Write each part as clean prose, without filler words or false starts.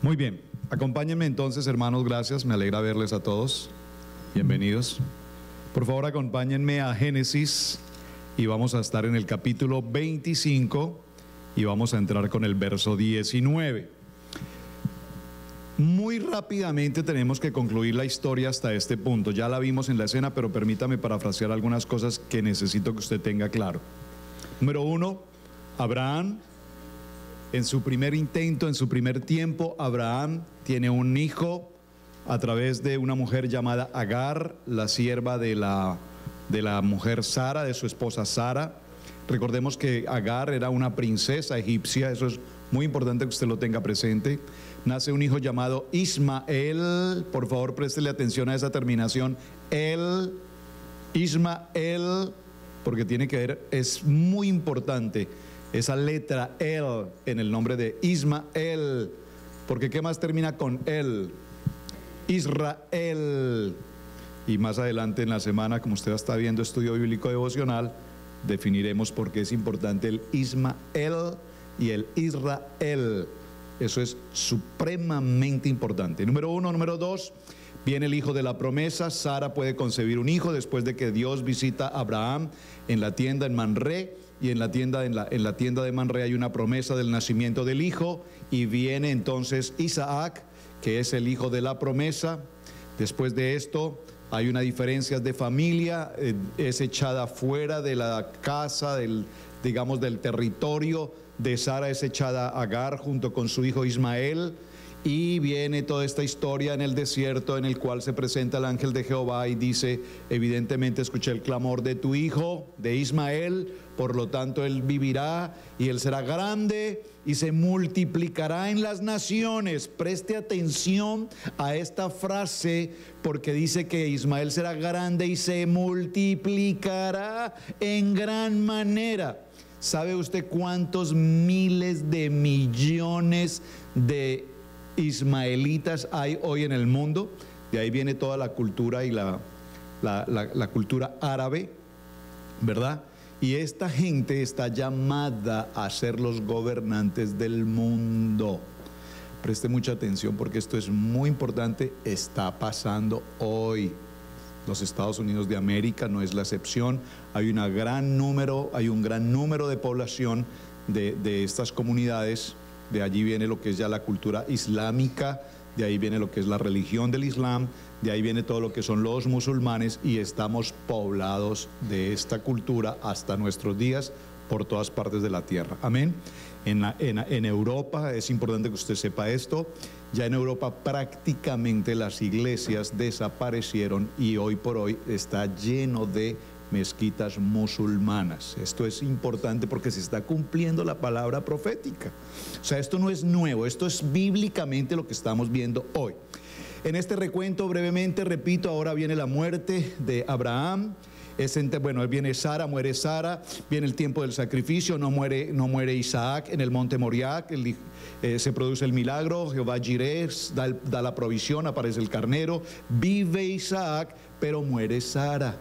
Muy bien, acompáñenme entonces, hermanos, gracias, me alegra verles a todos. Bienvenidos. Por favor, acompáñenme a Génesis y vamos a estar en el capítulo 25 y vamos a entrar con el verso 19. Muy rápidamente tenemos que concluir la historia hasta este punto. Ya la vimos en la escena, pero permítame parafrasear algunas cosas que necesito que usted tenga claro. Número uno, Abraham, en su primer intento, en su primer tiempo, Abraham tiene un hijo a través de una mujer llamada Agar, la sierva de la mujer Sara, de su esposa Sara. Recordemos que Agar era una princesa egipcia, eso es muy importante que usted lo tenga presente. Nace un hijo llamado Ismael, por favor préstele atención a esa terminación, Ismael, porque tiene que ver, es muy importante esa letra El en el nombre de Ismael, porque ¿qué más termina con él? Israel. Y más adelante en la semana, como usted está viendo estudio bíblico devocional, definiremos por qué es importante el Ismael y el Israel. Eso es supremamente importante. Número uno. Número dos, viene el hijo de la promesa. Sara puede concebir un hijo después de que Dios visita a Abraham en la tienda en Manré. Y en la tienda de Manré hay una promesa del nacimiento del hijo. Y viene entonces Isaac, que es el hijo de la promesa. Después de esto hay una diferencia de familia, es echada fuera de la casa, del territorio de Sara, es echada Agar junto con su hijo Ismael. Y viene toda esta historia en el desierto en el cual se presenta el ángel de Jehová y dice, evidentemente escuché el clamor de tu hijo, de Ismael, por lo tanto él vivirá y él será grande y se multiplicará en las naciones. Preste atención a esta frase porque dice que Ismael será grande y se multiplicará en gran manera. ¿Sabe usted cuántos miles de millones de ismaelitas hay hoy en el mundo? De ahí viene toda la cultura y la cultura árabe, ¿verdad? Y esta gente está llamada a ser los gobernantes del mundo. Preste mucha atención porque esto es muy importante, está pasando hoy. Los Estados Unidos de América no es la excepción. Hay un gran número de población de estas comunidades. De allí viene lo que es ya la cultura islámica, de ahí viene lo que es la religión del Islam, de ahí viene todo lo que son los musulmanes y estamos poblados de esta cultura hasta nuestros días por todas partes de la tierra. Amén. En Europa, es importante que usted sepa esto, ya en Europa prácticamente las iglesias desaparecieron y hoy por hoy está lleno de mezquitas musulmanas. Esto es importante porque se está cumpliendo la palabra profética. O sea, esto no es nuevo, esto es bíblicamente lo que estamos viendo hoy. En este recuento brevemente, repito, ahora viene la muerte de Abraham. Viene Sara, muere Sara, viene el tiempo del sacrificio, no muere Isaac en el monte Moriah, se produce el milagro, Jehová Jireh da la provisión, aparece el carnero, vive Isaac, pero muere Sara.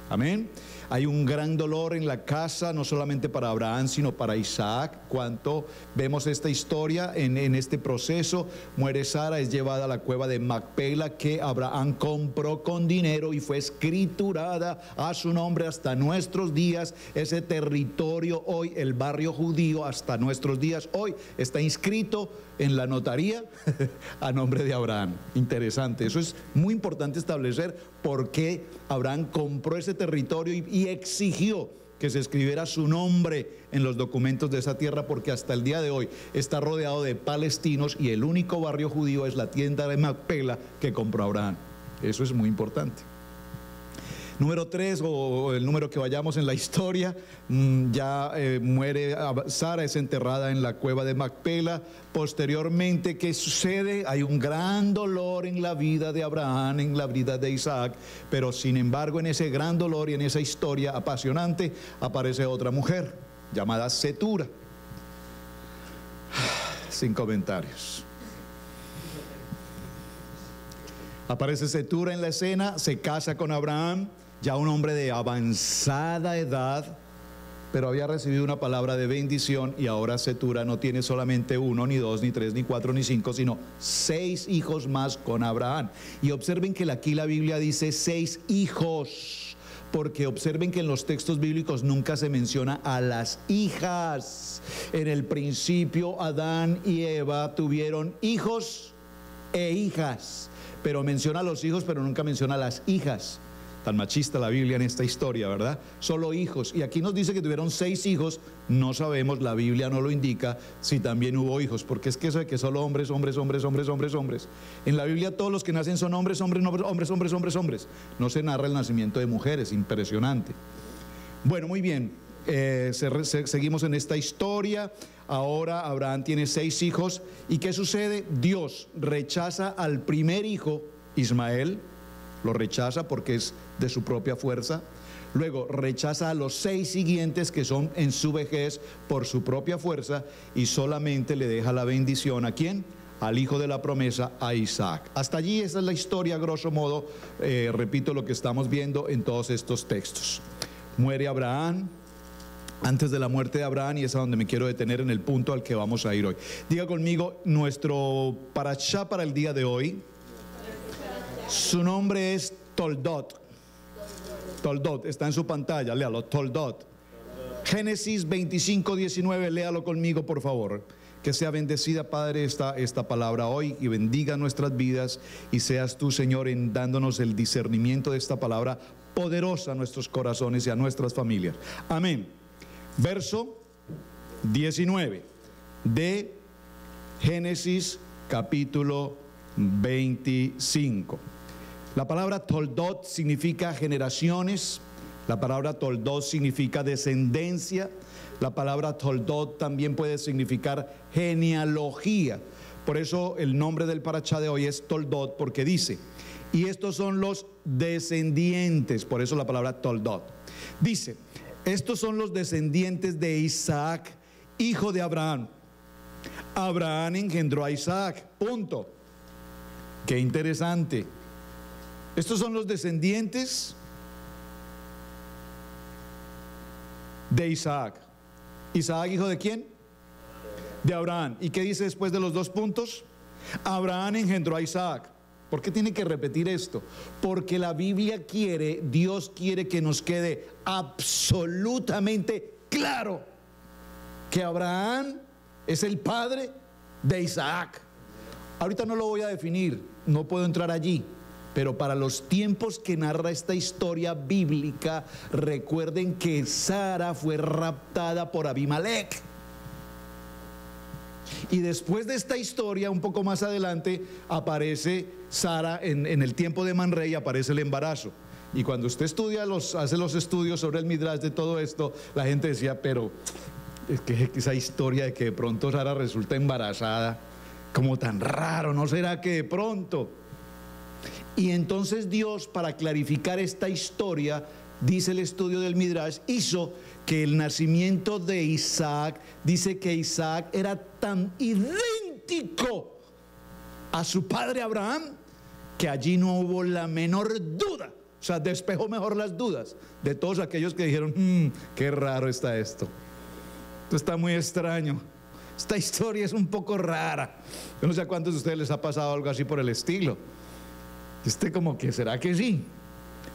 Amén. Hay un gran dolor en la casa, no solamente para Abraham, sino para Isaac. Cuanto vemos esta historia en este proceso, muere Sara, es llevada a la cueva de Macpela que Abraham compró con dinero y fue escriturada a su nombre hasta nuestros días. Ese territorio hoy, el barrio judío, hasta nuestros días hoy está inscrito en la notaría a nombre de Abraham. Interesante, eso es muy importante establecer por qué Abraham compró ese territorio y exigió que se escribiera su nombre en los documentos de esa tierra, porque hasta el día de hoy está rodeado de palestinos y el único barrio judío es la tienda de Macpela que compró Abraham. Eso es muy importante. Número 3, o el número que vayamos en la historia, muere Sara, es enterrada en la cueva de Macpela. Posteriormente, ¿qué sucede? Hay un gran dolor en la vida de Abraham, en la vida de Isaac, pero sin embargo en ese gran dolor y en esa historia apasionante aparece otra mujer llamada Cetura. Sin comentarios. Aparece Cetura en la escena, se casa con Abraham, ya un hombre de avanzada edad, pero había recibido una palabra de bendición y ahora Cetura no tiene solamente 1, ni 2, ni 3, ni 4, ni 5, sino 6 hijos más con Abraham. Y observen que aquí la Biblia dice 6 hijos, porque observen que en los textos bíblicos nunca se menciona a las hijas. En el principio Adán y Eva tuvieron hijos e hijas, pero menciona a los hijos, pero nunca menciona a las hijas. Tan machista la Biblia en esta historia, ¿verdad? Solo hijos. Y aquí nos dice que tuvieron 6 hijos. No sabemos, la Biblia no lo indica, si también hubo hijos, porque es que eso de que solo hombres, hombres, hombres, hombres, hombres, hombres. En la Biblia todos los que nacen son hombres, hombres, hombres, hombres, hombres, hombres, hombres. No se narra el nacimiento de mujeres, impresionante. Bueno, muy bien. Seguimos en esta historia. Ahora Abraham tiene 6 hijos. ¿Y qué sucede? Dios rechaza al primer hijo, Ismael. Lo rechaza porque es de su propia fuerza. Luego rechaza a los 6 siguientes que son en su vejez por su propia fuerza, y solamente le deja la bendición ¿a quién? Al hijo de la promesa, a Isaac. Hasta allí esa es la historia, grosso modo. Repito lo que estamos viendo en todos estos textos. Muere Abraham. Antes de la muerte de Abraham, y es a donde me quiero detener en el punto al que vamos a ir hoy. Diga conmigo, nuestro parashá para el día de hoy, su nombre es Toldot. Toldot, está en su pantalla, léalo, Toldot. Génesis 25, 19, léalo conmigo, por favor. Que sea bendecida, Padre, esta palabra hoy, y bendiga nuestras vidas, y seas tú, Señor, en dándonos el discernimiento de esta palabra poderosa a nuestros corazones y a nuestras familias. Amén. Verso 19 de Génesis capítulo 25. La palabra Toldot significa generaciones, la palabra Toldot significa descendencia, la palabra Toldot también puede significar genealogía. Por eso el nombre del parashá de hoy es Toldot, porque dice, y estos son los descendientes, por eso la palabra Toldot. Dice, estos son los descendientes de Isaac, hijo de Abraham. Abraham engendró a Isaac, punto. Qué interesante. Estos son los descendientes de Isaac. ¿Isaac hijo de quién? De Abraham. ¿Y qué dice después de los 2 puntos? Abraham engendró a Isaac. ¿Por qué tiene que repetir esto? Porque la Biblia quiere, Dios quiere que nos quede absolutamente claro que Abraham es el padre de Isaac. Ahorita no lo voy a definir, no puedo entrar allí. Pero para los tiempos que narra esta historia bíblica, recuerden que Sara fue raptada por Abimelech. Y después de esta historia, un poco más adelante, aparece Sara en el tiempo de Manrey, aparece el embarazo. Y cuando usted estudia, hace los estudios sobre el Midrash de todo esto, la gente decía, pero es que esa historia de que de pronto Sara resulta embarazada, como tan raro, ¿no será que de pronto? Y entonces Dios, para clarificar esta historia, dice el estudio del Midrash, hizo que el nacimiento de Isaac, dice que Isaac era tan idéntico a su padre Abraham, que allí no hubo la menor duda. O sea, despejó mejor las dudas de todos aquellos que dijeron, qué raro está esto. Esto está muy extraño. Esta historia es un poco rara. Yo no sé a cuántos de ustedes les ha pasado algo así por el estilo. Como que, ¿será que sí?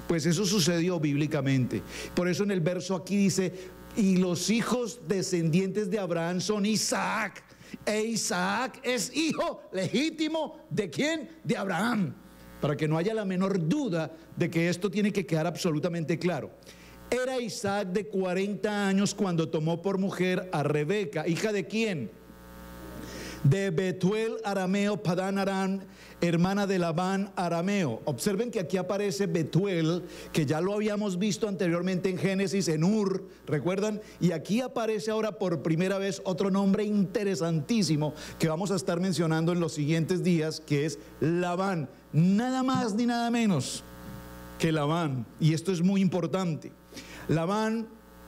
Pues eso sucedió bíblicamente. Por eso en el verso aquí dice, y los hijos descendientes de Abraham son Isaac. E Isaac es hijo legítimo ¿de quién? De Abraham. Para que no haya la menor duda de que esto tiene que quedar absolutamente claro. Era Isaac de 40 años cuando tomó por mujer a Rebeca. ¿Hija de quién? De Betuel arameo, Padán Aram, hermana de Labán arameo. Observen que aquí aparece Betuel, que ya lo habíamos visto anteriormente en Génesis, en Ur, ¿recuerdan? Y aquí aparece ahora por primera vez otro nombre interesantísimo que vamos a estar mencionando en los siguientes días, que es Labán. Nada más ni nada menos que Labán. Y esto es muy importante. Labán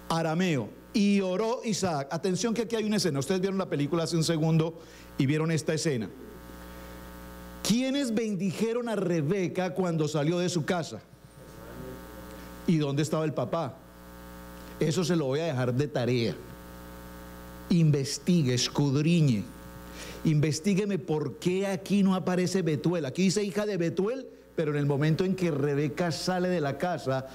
arameo. Y oró Isaac. Atención que aquí hay una escena. Ustedes vieron la película hace un segundo y vieron esta escena. ¿Quiénes bendijeron a Rebeca cuando salió de su casa? ¿Y dónde estaba el papá? Eso se lo voy a dejar de tarea. Investigue, escudriñe. Investígueme por qué aquí no aparece Betuel. Aquí dice hija de Betuel, pero en el momento en que Rebeca sale de la casa,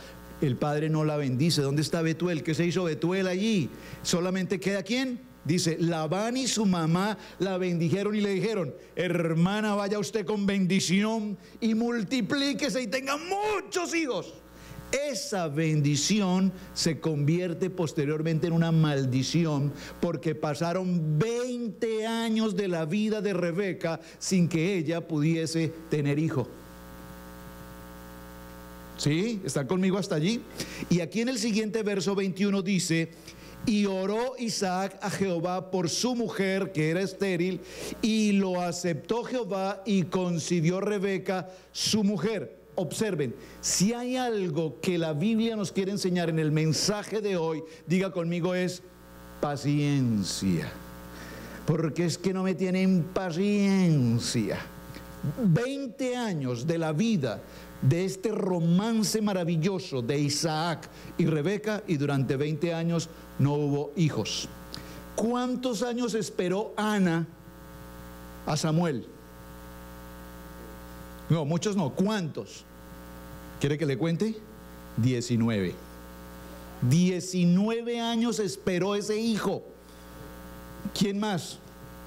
el padre no la bendice. ¿Dónde está Betuel? ¿Qué se hizo Betuel allí? Solamente queda ¿quién? Dice, Labán y su mamá la bendijeron y le dijeron, hermana, vaya usted con bendición y multiplíquese y tenga muchos hijos. Esa bendición se convierte posteriormente en una maldición, porque pasaron 20 años de la vida de Rebeca sin que ella pudiese tener hijo. ¿Sí? ¿Están conmigo hasta allí? Y aquí en el siguiente verso 21 dice, y oró Isaac a Jehová por su mujer, que era estéril, y lo aceptó Jehová y concibió Rebeca su mujer. Observen, si hay algo que la Biblia nos quiere enseñar en el mensaje de hoy, diga conmigo, es paciencia. Porque es que no me tienen paciencia. 20 años de la vida de este romance maravilloso de Isaac y Rebeca, y durante 20 años no hubo hijos. ¿Cuántos años esperó Ana a Samuel? No, muchos no. ¿Cuántos? ¿Quiere que le cuente? 19. 19 años esperó ese hijo. ¿Quién más?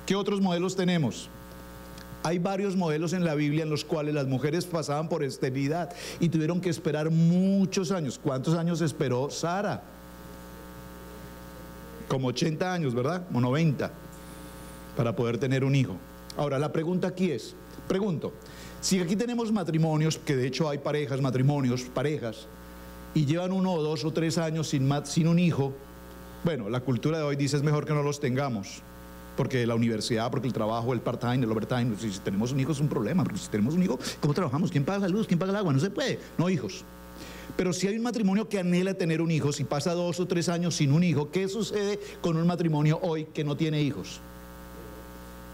¿Qué otros modelos tenemos? Hay varios modelos en la Biblia en los cuales las mujeres pasaban por esterilidad y tuvieron que esperar muchos años. ¿Cuántos años esperó Sara? Como 80 años, ¿verdad? Como 90, para poder tener un hijo. Ahora, la pregunta aquí es, pregunto, si aquí tenemos matrimonios, que de hecho hay parejas, matrimonios, parejas, y llevan 1 o 2 o 3 años sin un hijo, bueno, la cultura de hoy dice es mejor que no los tengamos, porque la universidad, porque el trabajo, el part-time, el overtime, si tenemos un hijo es un problema, porque si tenemos un hijo, ¿cómo trabajamos? ¿Quién paga la luz? ¿Quién paga el agua? No se puede, no hijos. Pero si hay un matrimonio que anhela tener un hijo, si pasa 2 o 3 años sin un hijo, ¿qué sucede con un matrimonio hoy que no tiene hijos?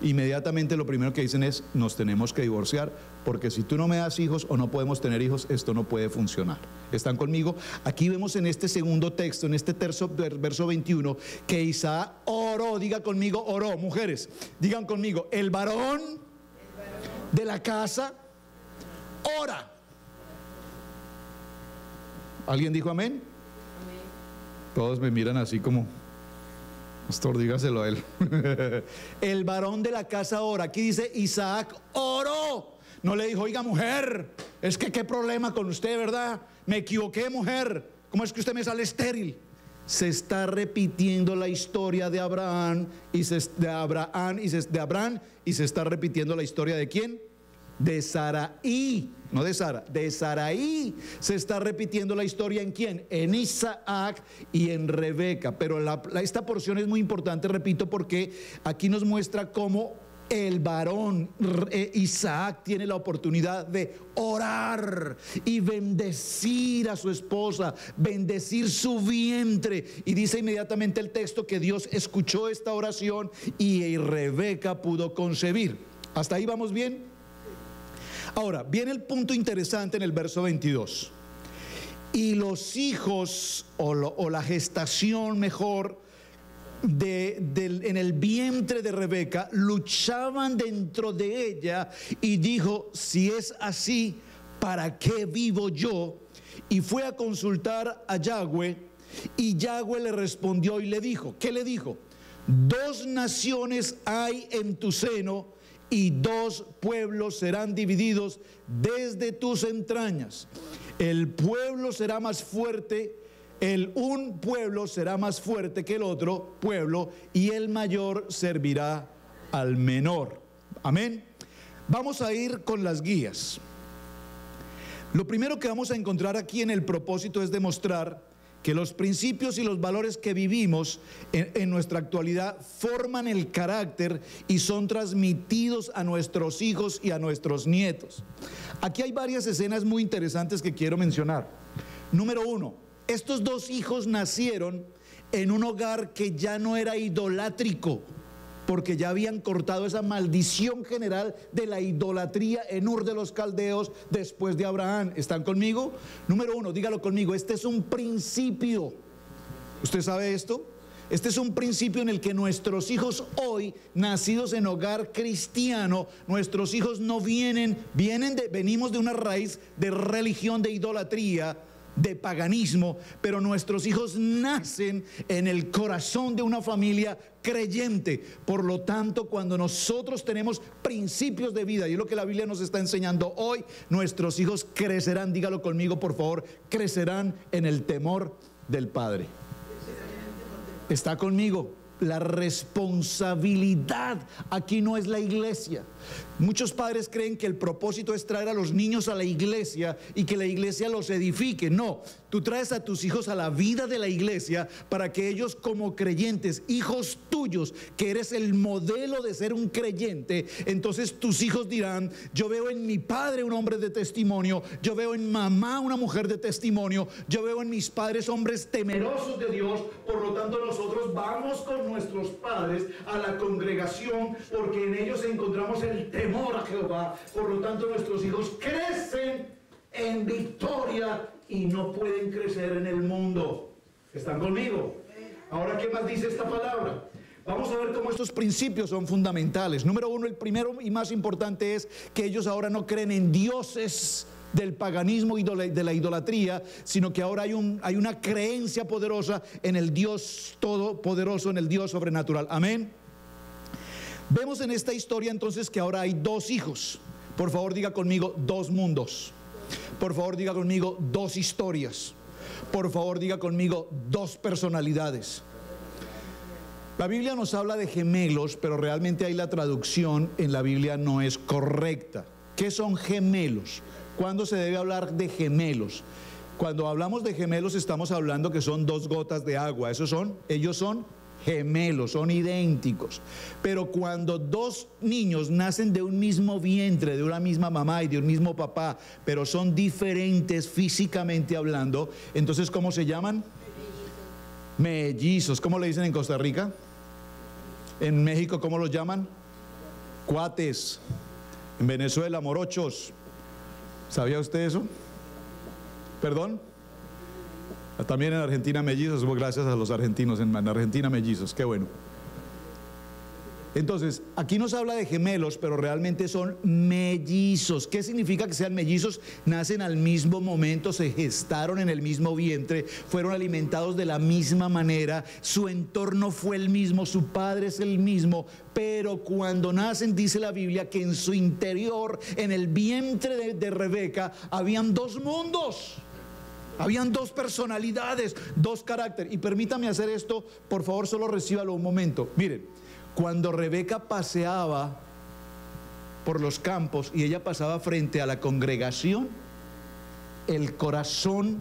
Inmediatamente lo primero que dicen es, nos tenemos que divorciar, porque si tú no me das hijos o no podemos tener hijos, esto no puede funcionar. ¿Están conmigo? Aquí vemos en este segundo texto, en este verso 21, que Isaac oró. Diga conmigo, oró. Mujeres, digan conmigo, el varón de la casa ora. ¿Alguien dijo amén? Amén. Todos me miran así como, pastor, dígaselo a él. El varón de la casa ora. Aquí dice Isaac oró. No le dijo, oiga mujer, es que qué problema con usted, ¿verdad? Me equivoqué, mujer. ¿Cómo es que usted me sale estéril? Se está repitiendo la historia de Abraham y se está repitiendo la historia de ¿quién? De Sarai, no de Sara, de Sarai. Se está repitiendo la historia ¿en quién? En Isaac y en Rebeca. Pero esta porción es muy importante, repito, porque aquí nos muestra cómo el varón Isaac tiene la oportunidad de orar y bendecir a su esposa, bendecir su vientre. Y dice inmediatamente el texto que Dios escuchó esta oración y Rebeca pudo concebir. ¿Hasta ahí vamos bien? Ahora, viene el punto interesante en el verso 22. Y los hijos, o la gestación mejor, en el vientre de Rebeca, luchaban dentro de ella, y dijo, si es así, ¿para qué vivo yo? Y fue a consultar a Yahweh, y Yahweh le respondió y le dijo, ¿qué le dijo? 2 naciones hay en tu seno, y 2 pueblos serán divididos desde tus entrañas. El pueblo será más fuerte, un pueblo será más fuerte que el otro pueblo, y el mayor servirá al menor. Amén. Vamos a ir con las guías. Lo primero que vamos a encontrar aquí en el propósito es demostrar que los principios y los valores que vivimos en nuestra actualidad forman el carácter y son transmitidos a nuestros hijos y a nuestros nietos. Aquí hay varias escenas muy interesantes que quiero mencionar. Número 1, estos 2 hijos nacieron en un hogar que ya no era idolátrico, porque ya habían cortado esa maldición general de la idolatría en Ur de los Caldeos después de Abraham. ¿Están conmigo? Número 1, dígalo conmigo, este es un principio. ¿Usted sabe esto? Este es un principio en el que nuestros hijos hoy, nacidos en hogar cristiano, nuestros hijos no venimos de una raíz de religión, de idolatría, de paganismo, pero nuestros hijos nacen en el corazón de una familia creyente. Por lo tanto, cuando nosotros tenemos principios de vida, y es lo que la Biblia nos está enseñando hoy, nuestros hijos crecerán, dígalo conmigo por favor, crecerán en el temor del Padre. ¿Está conmigo? La responsabilidad aquí no es la iglesia. Muchos padres creen que el propósito es traer a los niños a la iglesia y que la iglesia los edifique. No, tú traes a tus hijos a la vida de la iglesia para que ellos, como creyentes, hijos tuyos, que eres el modelo de ser un creyente, entonces tus hijos dirán: yo veo en mi padre un hombre de testimonio, yo veo en mamá una mujer de testimonio, yo veo en mis padres hombres temerosos de Dios. Por lo tanto, nosotros vamos con nuestros padres a la congregación porque en ellos encontramos el temor a Jehová. Por lo tanto, nuestros hijos crecen en victoria y no pueden crecer en el mundo. ¿Están conmigo? Ahora, ¿qué más dice esta palabra? Vamos a ver cómo estos principios son fundamentales. Número uno, el primero y más importante es que ellos ahora no creen en dioses del paganismo y de la idolatría, sino que ahora hay una creencia poderosa en el Dios todopoderoso, en el Dios sobrenatural. Amén. Vemos en esta historia entonces que ahora hay dos hijos. Por favor, diga conmigo: dos mundos. Por favor, diga conmigo: dos historias. Por favor, diga conmigo: dos personalidades. La Biblia nos habla de gemelos, pero realmente ahí la traducción en la Biblia no es correcta. ¿Qué son gemelos? ¿Cuándo se debe hablar de gemelos? Cuando hablamos de gemelos estamos hablando que son dos gotas de agua. Ellos son gemelos, son idénticos. Pero cuando dos niños nacen de un mismo vientre, de una misma mamá y de un mismo papá, pero son diferentes físicamente hablando, entonces ¿cómo se llaman? Mellizos. ¿Cómo le dicen en Costa Rica? En México, ¿cómo los llaman? Cuates. En Venezuela, morochos. ¿Sabía usted eso? ¿Perdón? También en Argentina, mellizos. Gracias a los argentinos en Argentina, mellizos. Qué bueno. Entonces, aquí nos habla de gemelos, pero realmente son mellizos. ¿Qué significa que sean mellizos? Nacen al mismo momento, se gestaron en el mismo vientre, fueron alimentados de la misma manera, su entorno fue el mismo, su padre es el mismo, pero cuando nacen, dice la Biblia, que en su interior, en el vientre de Rebeca, habían dos mundos. Habían dos personalidades, dos caracteres. Y permítame hacer esto, por favor, solo recíbalo un momento. Miren. Cuando Rebeca paseaba por los campos y ella pasaba frente a la congregación, el corazón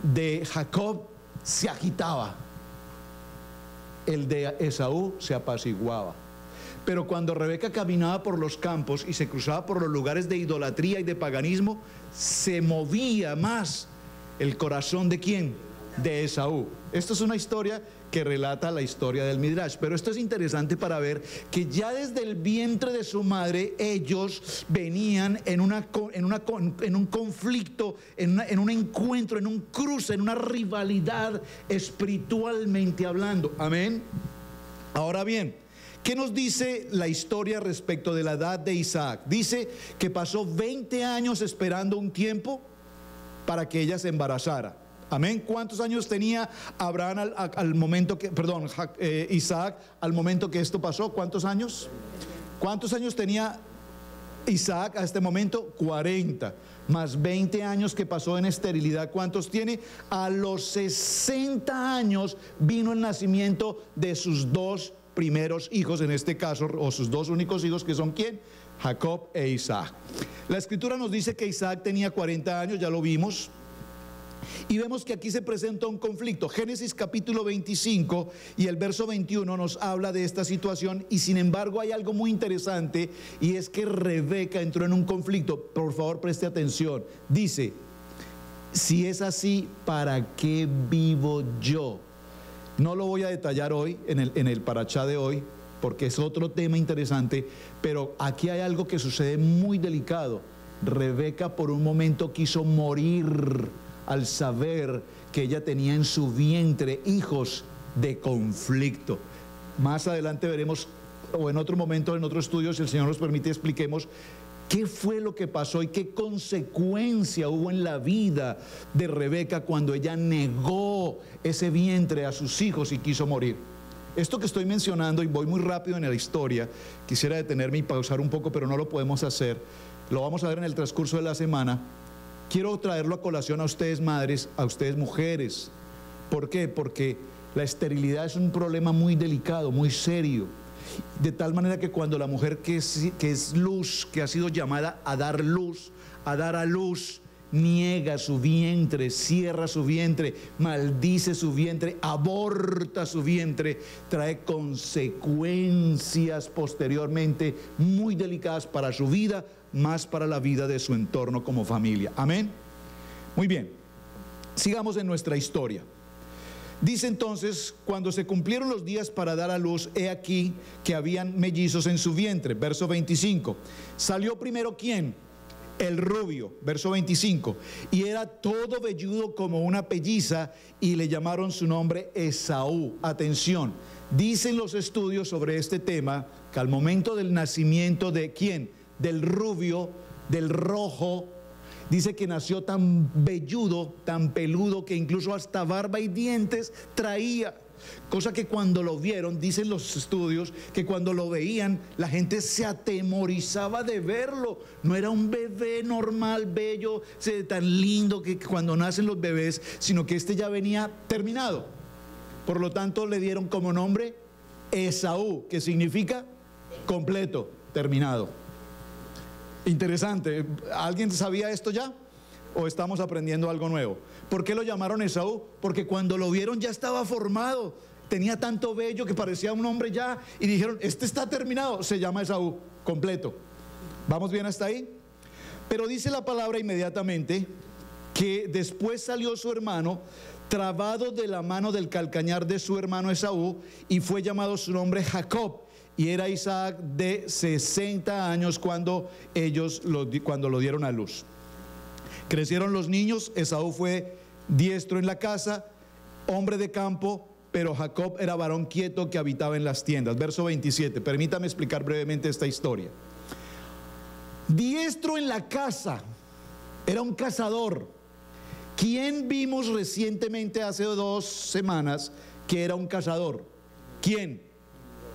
de Jacob se agitaba, el de Esaú se apaciguaba. Pero cuando Rebeca caminaba por los campos y se cruzaba por los lugares de idolatría y de paganismo, se movía más el corazón ¿de quién? De Esaú. Esto es una historia que relata la historia del Midrash, pero esto es interesante para ver que ya desde el vientre de su madre ellos venían en un conflicto, en un encuentro, en un cruce, en una rivalidad espiritualmente hablando. Amén. Ahora bien, ¿qué nos dice la historia respecto de la edad de Isaac? Dice que pasó 20 años esperando un tiempo para que ella se embarazara. Amén. ¿Cuántos años tenía Abraham al momento que, Isaac al momento que esto pasó? ¿Cuántos años? ¿Cuántos años tenía Isaac a este momento? 40. Más 20 años que pasó en esterilidad. ¿Cuántos tiene? A los 60 años vino el nacimiento de sus dos primeros hijos, en este caso, o sus dos únicos hijos, que son ¿quién? Jacob e Isaac. La escritura nos dice que Isaac tenía 40 años, ya lo vimos. Y vemos que aquí se presenta un conflicto. Génesis capítulo 25 y el verso 21 nos habla de esta situación, y sin embargo hay algo muy interesante, y es que Rebeca entró en un conflicto. Por favor, preste atención. Dice: si es así, ¿para qué vivo yo? No lo voy a detallar hoy en el parachá de hoy, porque es otro tema interesante, pero aquí hay algo que sucede muy delicado. Rebeca por un momento quiso morir al saber que ella tenía en su vientre hijos de conflicto. Más adelante veremos, o en otro momento, en otro estudio, si el Señor nos permite, expliquemos qué fue lo que pasó y qué consecuencia hubo en la vida de Rebeca cuando ella negó ese vientre a sus hijos y quiso morir. Esto que estoy mencionando, y voy muy rápido en la historia, quisiera detenerme y pausar un poco, pero no lo podemos hacer. Lo vamos a ver en el transcurso de la semana. Quiero traerlo a colación a ustedes madres, a ustedes mujeres. ¿Por qué? Porque la esterilidad es un problema muy delicado, muy serio. De tal manera que cuando la mujer que es luz, que ha sido llamada a dar luz, a dar a luz, niega su vientre, cierra su vientre, maldice su vientre, aborta su vientre, trae consecuencias posteriormente muy delicadas para su vida, más para la vida de su entorno como familia. Amén. Muy bien, sigamos en nuestra historia. Dice entonces, cuando se cumplieron los días para dar a luz, he aquí que habían mellizos en su vientre. Verso 25. Salió primero ¿quién? El rubio. Verso 25. Y era todo velludo como una pelliza, y le llamaron su nombre Esaú. Atención, dicen los estudios sobre este tema que al momento del nacimiento de ¿quién? Del rubio, del rojo, dice que nació tan velludo, tan peludo, que incluso hasta barba y dientes traía. Cosa que cuando lo vieron, dicen los estudios, que cuando lo veían, la gente se atemorizaba de verlo. No era un bebé normal, bello, tan lindo que cuando nacen los bebés, sino que este ya venía terminado. Por lo tanto, le dieron como nombre Esaú, que significa completo, terminado. Interesante. ¿Alguien sabía esto ya? ¿O estamos aprendiendo algo nuevo? ¿Por qué lo llamaron Esaú? Porque cuando lo vieron ya estaba formado, tenía tanto vello que parecía un hombre ya, y dijeron, este está terminado, se llama Esaú, completo. ¿Vamos bien hasta ahí? Pero dice la palabra inmediatamente que después salió su hermano, trabado de la mano del calcañar de su hermano Esaú, y fue llamado su nombre Jacob. Y era Isaac de 60 años cuando lo dieron a luz. Crecieron los niños, Esaú fue diestro en la casa, hombre de campo, pero Jacob era varón quieto que habitaba en las tiendas. Verso 27, permítame explicar brevemente esta historia. Diestro en la casa, era un cazador. ¿Quién vimos recientemente, hace 2 semanas, que era un cazador? ¿Quién?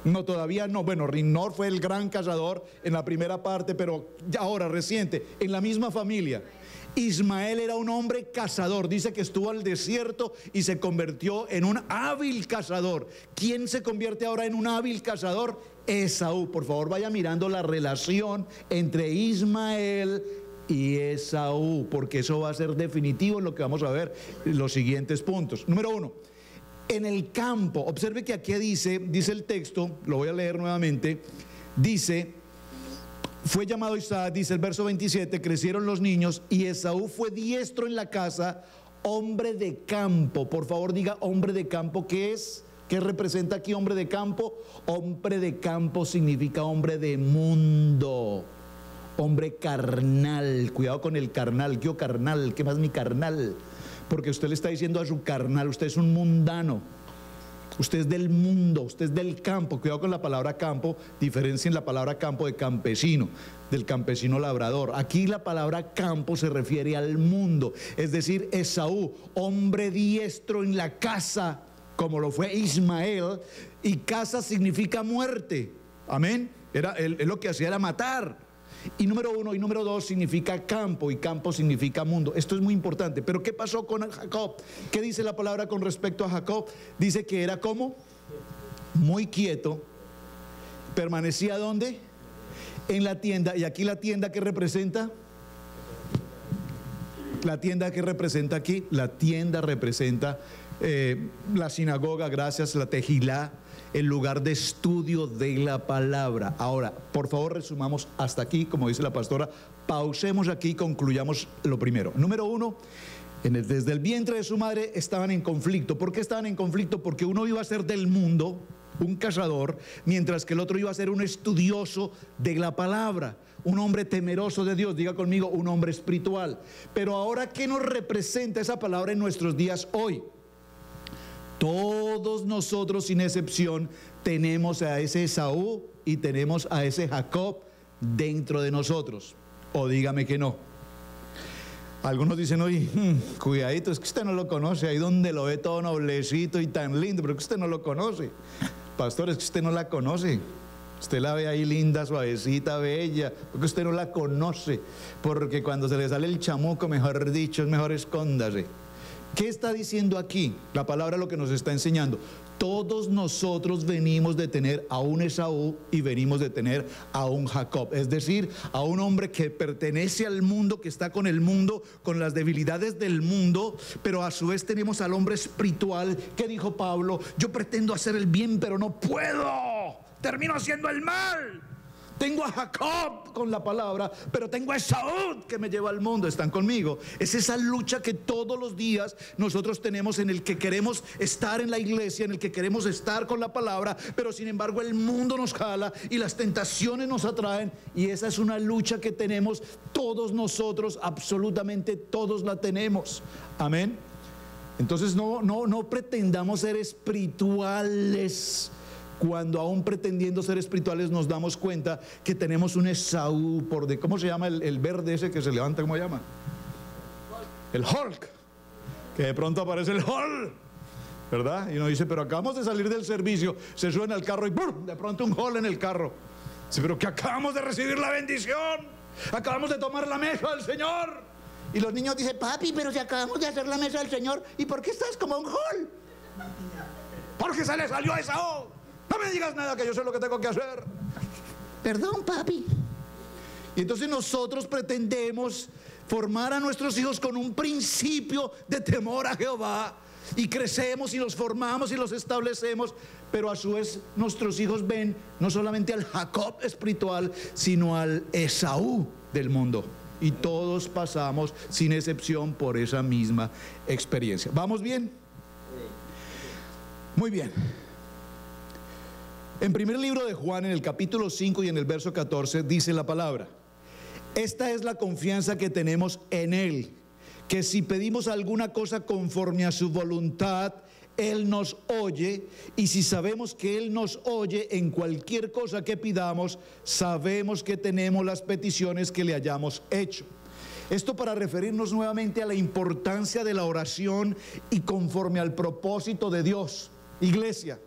No, todavía no. Bueno, Rinor fue el gran cazador en la primera parte, pero ya ahora reciente, en la misma familia. Ismael era un hombre cazador. Dice que estuvo al desierto y se convirtió en un hábil cazador. ¿Quién se convierte ahora en un hábil cazador? Esaú. Por favor, vaya mirando la relación entre Ismael y Esaú, porque eso va a ser definitivo en lo que vamos a ver en los siguientes puntos. Número 1. En el campo, observe que aquí dice el texto, lo voy a leer nuevamente, dice, fue llamado Isaac, dice el verso 27, crecieron los niños y Esaú fue diestro en la casa, hombre de campo. Por favor diga hombre de campo, ¿qué es? ¿Qué representa aquí hombre de campo? Hombre de campo significa hombre de mundo, hombre carnal. Cuidado con el carnal, yo carnal, ¿qué más mi carnal? Porque usted le está diciendo a su carnal, usted es un mundano, usted es del mundo, usted es del campo. Cuidado con la palabra campo, diferencien la palabra campo de campesino, del campesino labrador. Aquí la palabra campo se refiere al mundo, es decir, Esaú, hombre diestro en la casa, como lo fue Ismael, y casa significa muerte, amén. Él lo que hacía era matar. Y número 1 y número 2 significa campo, y campo significa mundo. Esto es muy importante. Pero ¿qué pasó con Jacob? ¿Qué dice la palabra con respecto a Jacob? Dice que era como muy quieto. ¿Permanecía dónde? En la tienda. ¿Y aquí la tienda qué representa? ¿La tienda qué representa aquí? La tienda representa la sinagoga, gracias, la tejilá, el lugar de estudio de la palabra. Ahora, por favor, resumamos hasta aquí, como dice la pastora, pausemos aquí y concluyamos lo primero. Número 1, desde el vientre de su madre estaban en conflicto. ¿Por qué estaban en conflicto? Porque uno iba a ser del mundo un cazador, mientras que el otro iba a ser un estudioso de la palabra, un hombre temeroso de Dios. Diga conmigo, un hombre espiritual. Pero ahora, ¿qué nos representa esa palabra en nuestros días hoy? Todos nosotros, sin excepción, tenemos a ese Esaú y tenemos a ese Jacob dentro de nosotros. O dígame que no. Algunos dicen, oye, cuidadito, es que usted no lo conoce, ahí donde lo ve todo noblecito y tan lindo, pero que usted no lo conoce. Pastor, es que usted no la conoce. Usted la ve ahí linda, suavecita, bella, porque usted no la conoce. Porque cuando se le sale el chamuco, mejor dicho, es mejor escóndase. ¿Qué está diciendo aquí? La palabra lo que nos está enseñando. Todos nosotros venimos de tener a un Esaú y venimos de tener a un Jacob. Es decir, a un hombre que pertenece al mundo, que está con el mundo, con las debilidades del mundo, pero a su vez tenemos al hombre espiritual. ¿Qué dijo Pablo? Yo pretendo hacer el bien, pero no puedo. Termino haciendo el mal. Tengo a Jacob con la palabra, pero tengo a Esaú que me lleva al mundo. ¿Están conmigo? Es esa lucha que todos los días nosotros tenemos, en el que queremos estar en la iglesia, en el que queremos estar con la palabra, pero sin embargo el mundo nos jala y las tentaciones nos atraen, y esa es una lucha que tenemos todos nosotros, absolutamente todos la tenemos. Amén. Entonces no pretendamos ser espirituales, cuando aún pretendiendo ser espirituales nos damos cuenta que tenemos un Esaú ¿cómo se llama el verde ese que se levanta? ¿Cómo se llama? El Hulk. Que de pronto aparece el Hulk, ¿verdad? Y uno dice, pero acabamos de salir del servicio, se suben al carro y ¡brum!, de pronto un Hulk en el carro. Sí, pero que acabamos de recibir la bendición, acabamos de tomar la mesa del Señor. Y los niños dicen, papi, pero si acabamos de hacer la mesa del Señor, ¿y por qué estás como un Hulk? Porque se le salió a Esaú. No me digas nada, que yo sé lo que tengo que hacer. Perdón, papi. Y entonces nosotros pretendemos formar a nuestros hijos con un principio de temor a Jehová, y crecemos y los formamos y los establecemos, pero a su vez nuestros hijos ven no solamente al Jacob espiritual, sino al Esaú del mundo. Y todos pasamos sin excepción por esa misma experiencia. ¿Vamos bien? Muy bien. En primer libro de Juan, en el capítulo 5 y en el verso 14, dice la palabra: esta es la confianza que tenemos en Él, que si pedimos alguna cosa conforme a su voluntad, Él nos oye, y si sabemos que Él nos oye en cualquier cosa que pidamos, sabemos que tenemos las peticiones que le hayamos hecho. Esto para referirnos nuevamente a la importancia de la oración y conforme al propósito de Dios. Iglesia,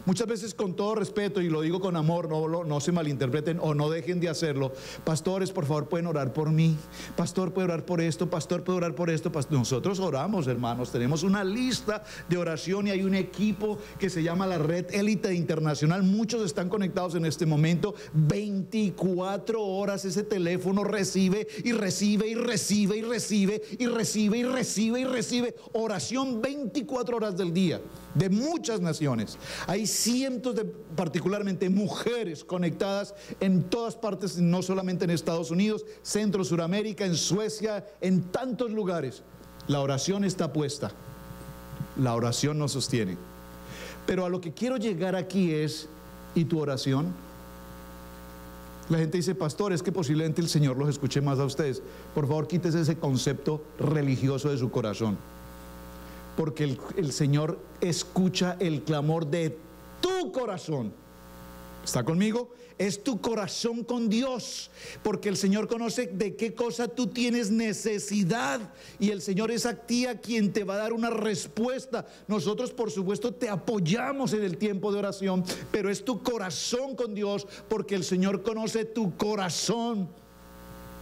muchas veces, con todo respeto, y lo digo con amor, no se malinterpreten o no dejen de hacerlo. Pastores, por favor, pueden orar por mí. Pastor, puede orar por esto. Pastor, puede orar por esto. Nosotros oramos, hermanos. Tenemos una lista de oración y hay un equipo que se llama la Red Élite Internacional. Muchos están conectados en este momento. 24 horas ese teléfono recibe y recibe y recibe y recibe y recibe y recibe y recibe oración 24 horas del día, de muchas naciones. Hay cientos de, particularmente, mujeres conectadas en todas partes, no solamente en Estados Unidos, Centro, Suramérica, en Suecia, en tantos lugares. La oración está puesta, la oración nos sostiene. Pero a lo que quiero llegar aquí es, ¿y tu oración? La gente dice, pastor, es que posiblemente el Señor los escuche más a ustedes. Por favor, quítese ese concepto religioso de su corazón, porque el Señor escucha el clamor de tu corazón. ¿Está conmigo? Es tu corazón con Dios, porque el Señor conoce de qué cosa tú tienes necesidad, y el Señor es a ti a quien te va a dar una respuesta. Nosotros, por supuesto, te apoyamos en el tiempo de oración, pero es tu corazón con Dios, porque el Señor conoce tu corazón.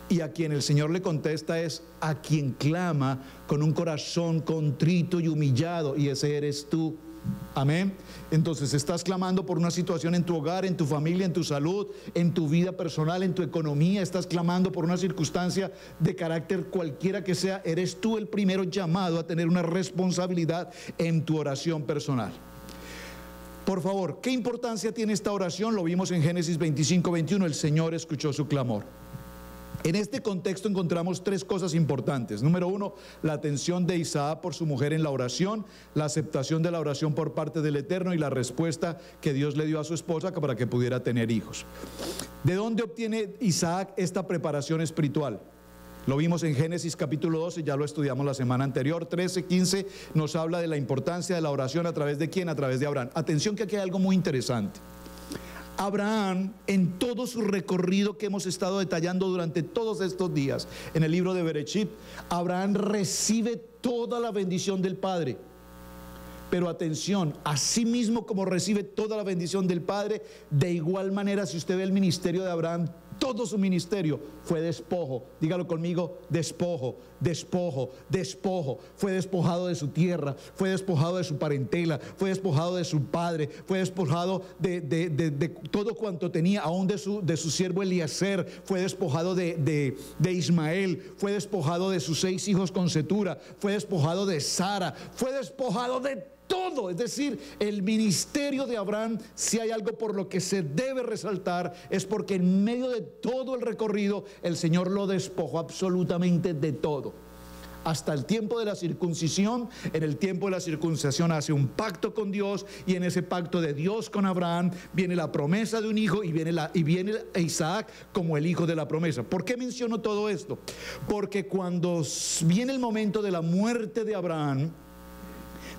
Y a quien el Señor le contesta es a quien clama con un corazón contrito y humillado, y ese eres tú. Amén. Entonces, estás clamando por una situación en tu hogar, en tu familia, en tu salud, en tu vida personal, en tu economía. Estás clamando por una circunstancia de carácter cualquiera que sea. Eres tú el primero llamado a tener una responsabilidad en tu oración personal. Por favor, ¿qué importancia tiene esta oración? Lo vimos en Génesis 25:21. El Señor escuchó su clamor. En este contexto encontramos tres cosas importantes. Número uno, la atención de Isaac por su mujer en la oración, la aceptación de la oración por parte del Eterno y la respuesta que Dios le dio a su esposa para que pudiera tener hijos. ¿De dónde obtiene Isaac esta preparación espiritual? Lo vimos en Génesis capítulo 12, ya lo estudiamos la semana anterior. 13, 15 nos habla de la importancia de la oración. ¿A través de quién? A través de Abraham. Atención, que aquí hay algo muy interesante. Abraham, en todo su recorrido que hemos estado detallando durante todos estos días en el libro de Bereshit, Abraham recibe toda la bendición del Padre. Pero atención, así mismo como recibe toda la bendición del Padre, de igual manera, si usted ve el ministerio de Abraham, todo su ministerio fue despojo. Dígalo conmigo: despojo, despojo, despojo. Fue despojado de su tierra, fue despojado de su parentela, fue despojado de su padre, fue despojado de todo cuanto tenía, aún de su siervo Eliezer, fue despojado de Ismael, fue despojado de sus 6 hijos con Cetura, fue despojado de Sara, fue despojado de todo. Es decir, el ministerio de Abraham, si hay algo por lo que se debe resaltar, es porque en medio de todo el recorrido el Señor lo despojó absolutamente de todo. Hasta el tiempo de la circuncisión. En el tiempo de la circuncisión hace un pacto con Dios, y en ese pacto de Dios con Abraham viene la promesa de un hijo, y viene Isaac como el hijo de la promesa. ¿Por qué menciono todo esto? Porque cuando viene el momento de la muerte de Abraham,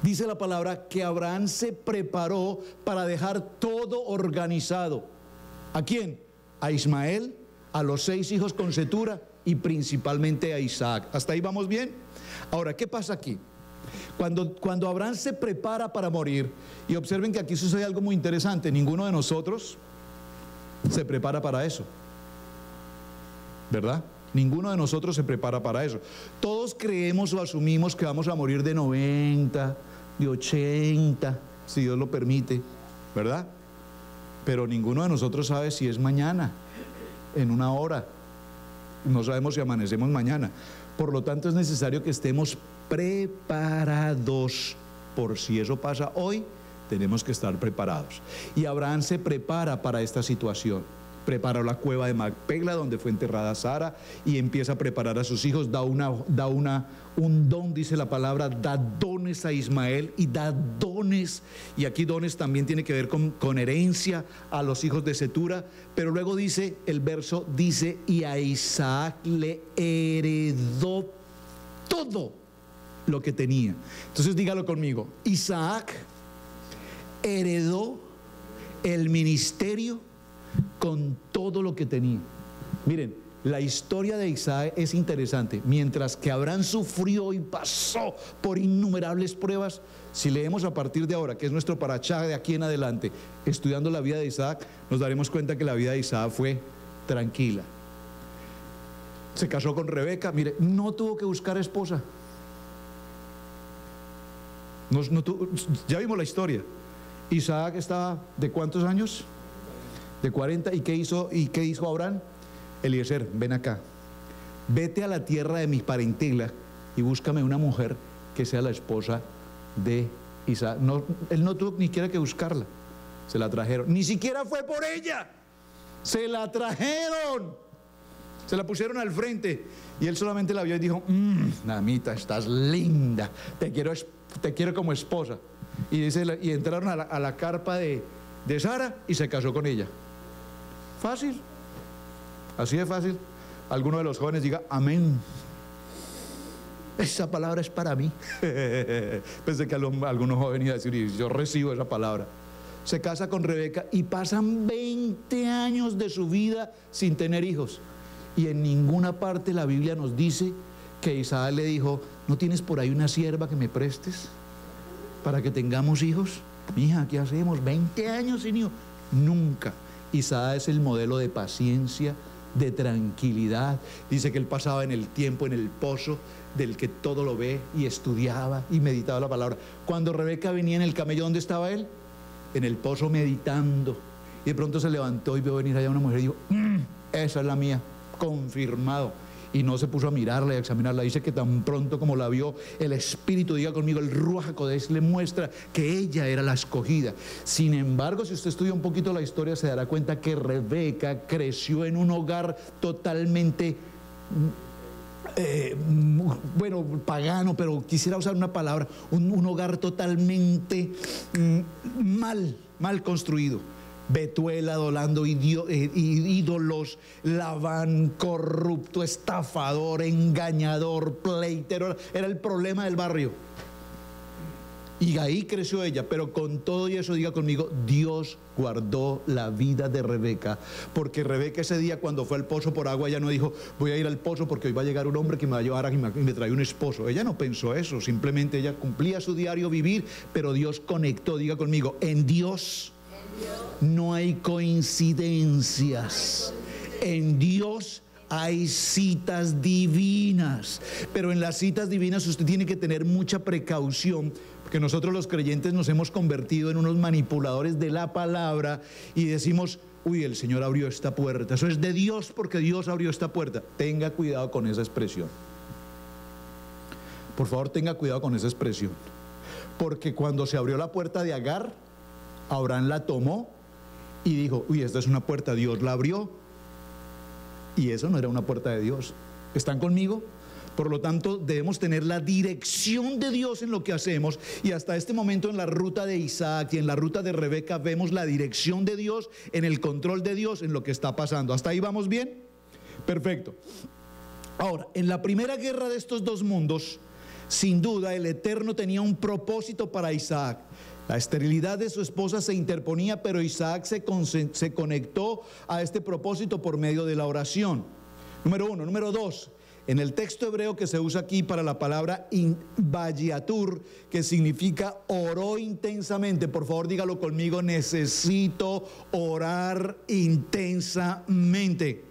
dice la palabra que Abraham se preparó para dejar todo organizado. ¿A quién? A Ismael, a los 6 hijos con Cetura y principalmente a Isaac. ¿Hasta ahí vamos bien? Ahora, ¿qué pasa aquí? Cuando Abraham se prepara para morir, y observen que aquí sucede algo muy interesante, ninguno de nosotros se prepara para eso, ¿verdad? Ninguno de nosotros se prepara para eso. Todos creemos o asumimos que vamos a morir de 90, de 80, si Dios lo permite, ¿verdad? Pero ninguno de nosotros sabe si es mañana, en 1 hora. No sabemos si amanecemos mañana. Por lo tanto, es necesario que estemos preparados. Por si eso pasa hoy, tenemos que estar preparados. Y Abraham se prepara para esta situación. Preparó la cueva de Macpela, donde fue enterrada Sara, y empieza a preparar a sus hijos. Da un don, dice la palabra, da dones a Ismael, y da dones, y aquí dones también tiene que ver con herencia a los hijos de Cetura. Pero luego dice, el verso dice, y a Isaac le heredó todo lo que tenía. Entonces dígalo conmigo: Isaac heredó el ministerio con todo lo que tenía. Miren, la historia de Isaac es interesante. Mientras que Abraham sufrió y pasó por innumerables pruebas, si leemos a partir de ahora, que es nuestro parachá de aquí en adelante, estudiando la vida de Isaac, nos daremos cuenta que la vida de Isaac fue tranquila. Se casó con Rebeca. Mire, no tuvo que buscar esposa. Ya vimos la historia. Isaac estaba ¿de cuántos años? De 40. ¿Y qué hizo Abraham? Eliezer, ven acá, vete a la tierra de mi parentela y búscame una mujer que sea la esposa de Isaac. Él no tuvo ni siquiera que buscarla, se la trajeron. Ni siquiera fue por ella, se la trajeron, se la pusieron al frente, y él solamente la vio y dijo: Namita, estás linda, te quiero como esposa. Y entraron a la carpa de Sara y se casó con ella. Fácil, así de fácil. Alguno de los jóvenes diga amén. Esa palabra es para mí. Pensé que algunos jóvenes iban a decir: yo recibo esa palabra. Se casa con Rebeca y pasan 20 años de su vida sin tener hijos. Y en ninguna parte la Biblia nos dice que Isaac le dijo: ¿no tienes por ahí una sierva que me prestes para que tengamos hijos? Mija, ¿qué hacemos? 20 años sin hijos. Nunca. Isaac es el modelo de paciencia, de tranquilidad. Dice que él pasaba en el tiempo en el pozo, del que todo lo ve, y estudiaba y meditaba la palabra. Cuando Rebeca venía en el camello, ¿dónde estaba él? En el pozo meditando. Y de pronto se levantó y vio venir allá una mujer y dijo: esa es la mía, confirmado. Y no se puso a mirarla y a examinarla. Dice que tan pronto como la vio, el Espíritu, diga conmigo, el Ruach HaKodesh, le muestra que ella era la escogida. Sin embargo, si usted estudia un poquito la historia, se dará cuenta que Rebeca creció en un hogar totalmente bueno, pagano, pero quisiera usar una palabra, un hogar totalmente mal construido. Betuel adorando ídolos, Labán corrupto, estafador, engañador, pleitero, era el problema del barrio. Y ahí creció ella, pero con todo y eso, diga conmigo, Dios guardó la vida de Rebeca, porque Rebeca ese día cuando fue al pozo por agua, ella no dijo, voy a ir al pozo porque hoy va a llegar un hombre que me va a llevar y me trae un esposo. Ella no pensó eso, simplemente ella cumplía su diario vivir, pero Dios conectó, diga conmigo, en Dios no hay coincidencias, en Dios hay citas divinas, pero en las citas divinas usted tiene que tener mucha precaución, porque nosotros los creyentes nos hemos convertido en unos manipuladores de la palabra y decimos, uy, el Señor abrió esta puerta, eso es de Dios porque Dios abrió esta puerta. Tenga cuidado con esa expresión, por favor tenga cuidado con esa expresión, porque cuando se abrió la puerta de Agar, Abraham la tomó y dijo, uy, esta es una puerta, Dios la abrió, y eso no era una puerta de Dios. ¿Están conmigo? Por lo tanto, debemos tener la dirección de Dios en lo que hacemos, y hasta este momento en la ruta de Isaac y en la ruta de Rebeca vemos la dirección de Dios, en el control de Dios en lo que está pasando. ¿Hasta ahí vamos bien? Perfecto. Ahora, en la primera guerra de estos dos mundos, sin duda el Eterno tenía un propósito para Isaac. La esterilidad de su esposa se interponía, pero Isaac se conectó a este propósito por medio de la oración. Número uno. Número dos, en el texto hebreo que se usa aquí para la palabra vayatur, que significa oró intensamente. Por favor, dígalo conmigo, necesito orar intensamente.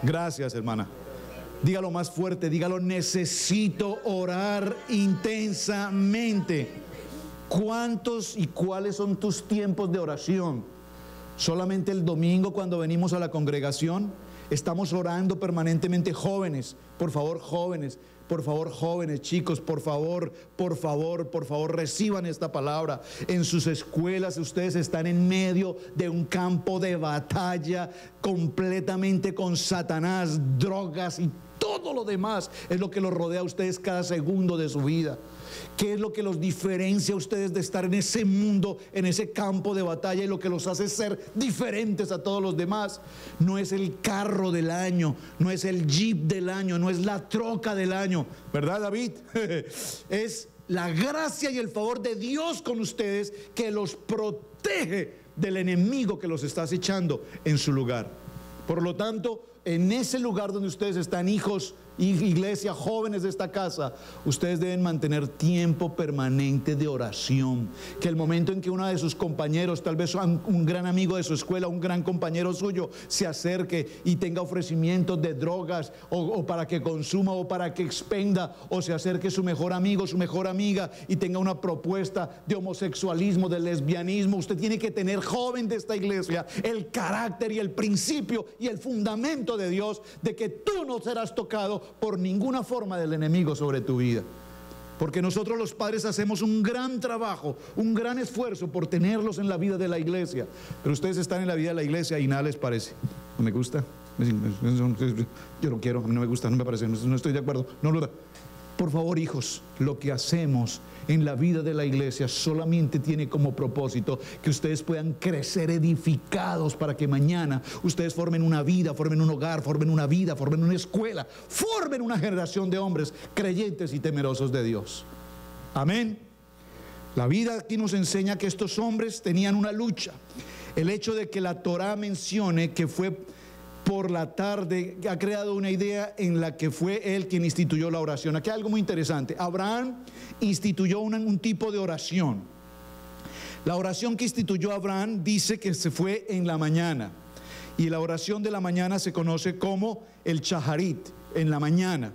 Gracias, hermana. Dígalo más fuerte, dígalo, necesito orar intensamente. ¿Cuántos y cuáles son tus tiempos de oración? ¿Solamente el domingo cuando venimos a la congregación? Estamos orando permanentemente. Jóvenes, por favor, jóvenes, chicos, por favor, reciban esta palabra. En sus escuelas ustedes están en medio de un campo de batalla completamente con Satanás, drogas y todo lo demás es lo que los rodea a ustedes cada segundo de su vida. ¿Qué es lo que los diferencia a ustedes de estar en ese mundo, en ese campo de batalla, y lo que los hace ser diferentes a todos los demás? No es el carro del año, no es el jeep del año, no es la troca del año, ¿verdad, David? Es la gracia y el favor de Dios con ustedes que los protege del enemigo que los está acechando en su lugar. Por lo tanto, en ese lugar donde ustedes están, hijos, iglesia, jóvenes de esta casa, ustedes deben mantener tiempo permanente de oración. Que el momento en que uno de sus compañeros, tal vez un gran amigo de su escuela, un gran compañero suyo, se acerque y tenga ofrecimientos de drogas o para que consuma o para que expenda, o se acerque su mejor amigo, su mejor amiga y tenga una propuesta de homosexualismo, de lesbianismo, usted tiene que tener, joven de esta iglesia, el carácter y el principio y el fundamento de Dios de que tú no serás tocado por ninguna forma del enemigo sobre tu vida, porque nosotros los padres hacemos un gran trabajo, un gran esfuerzo por tenerlos en la vida de la iglesia, pero ustedes están en la vida de la iglesia y nada les parece. No me gusta, yo no quiero, a mí no me gusta, no me parece, no estoy de acuerdo, no. Por favor, hijos, lo que hacemos en la vida de la iglesia solamente tiene como propósito que ustedes puedan crecer edificados para que mañana ustedes formen una vida, formen un hogar, formen una vida, formen una escuela, formen una generación de hombres creyentes y temerosos de Dios. Amén. La vida aquí nos enseña que estos hombres tenían una lucha. El hecho de que la Torá mencione que fue por la tarde ha creado una idea en la que fue él quien instituyó la oración. Aquí hay algo muy interesante. Abraham instituyó un tipo de oración. La oración que instituyó Abraham dice que se fue en la mañana, y la oración de la mañana se conoce como el Shaharit, en la mañana.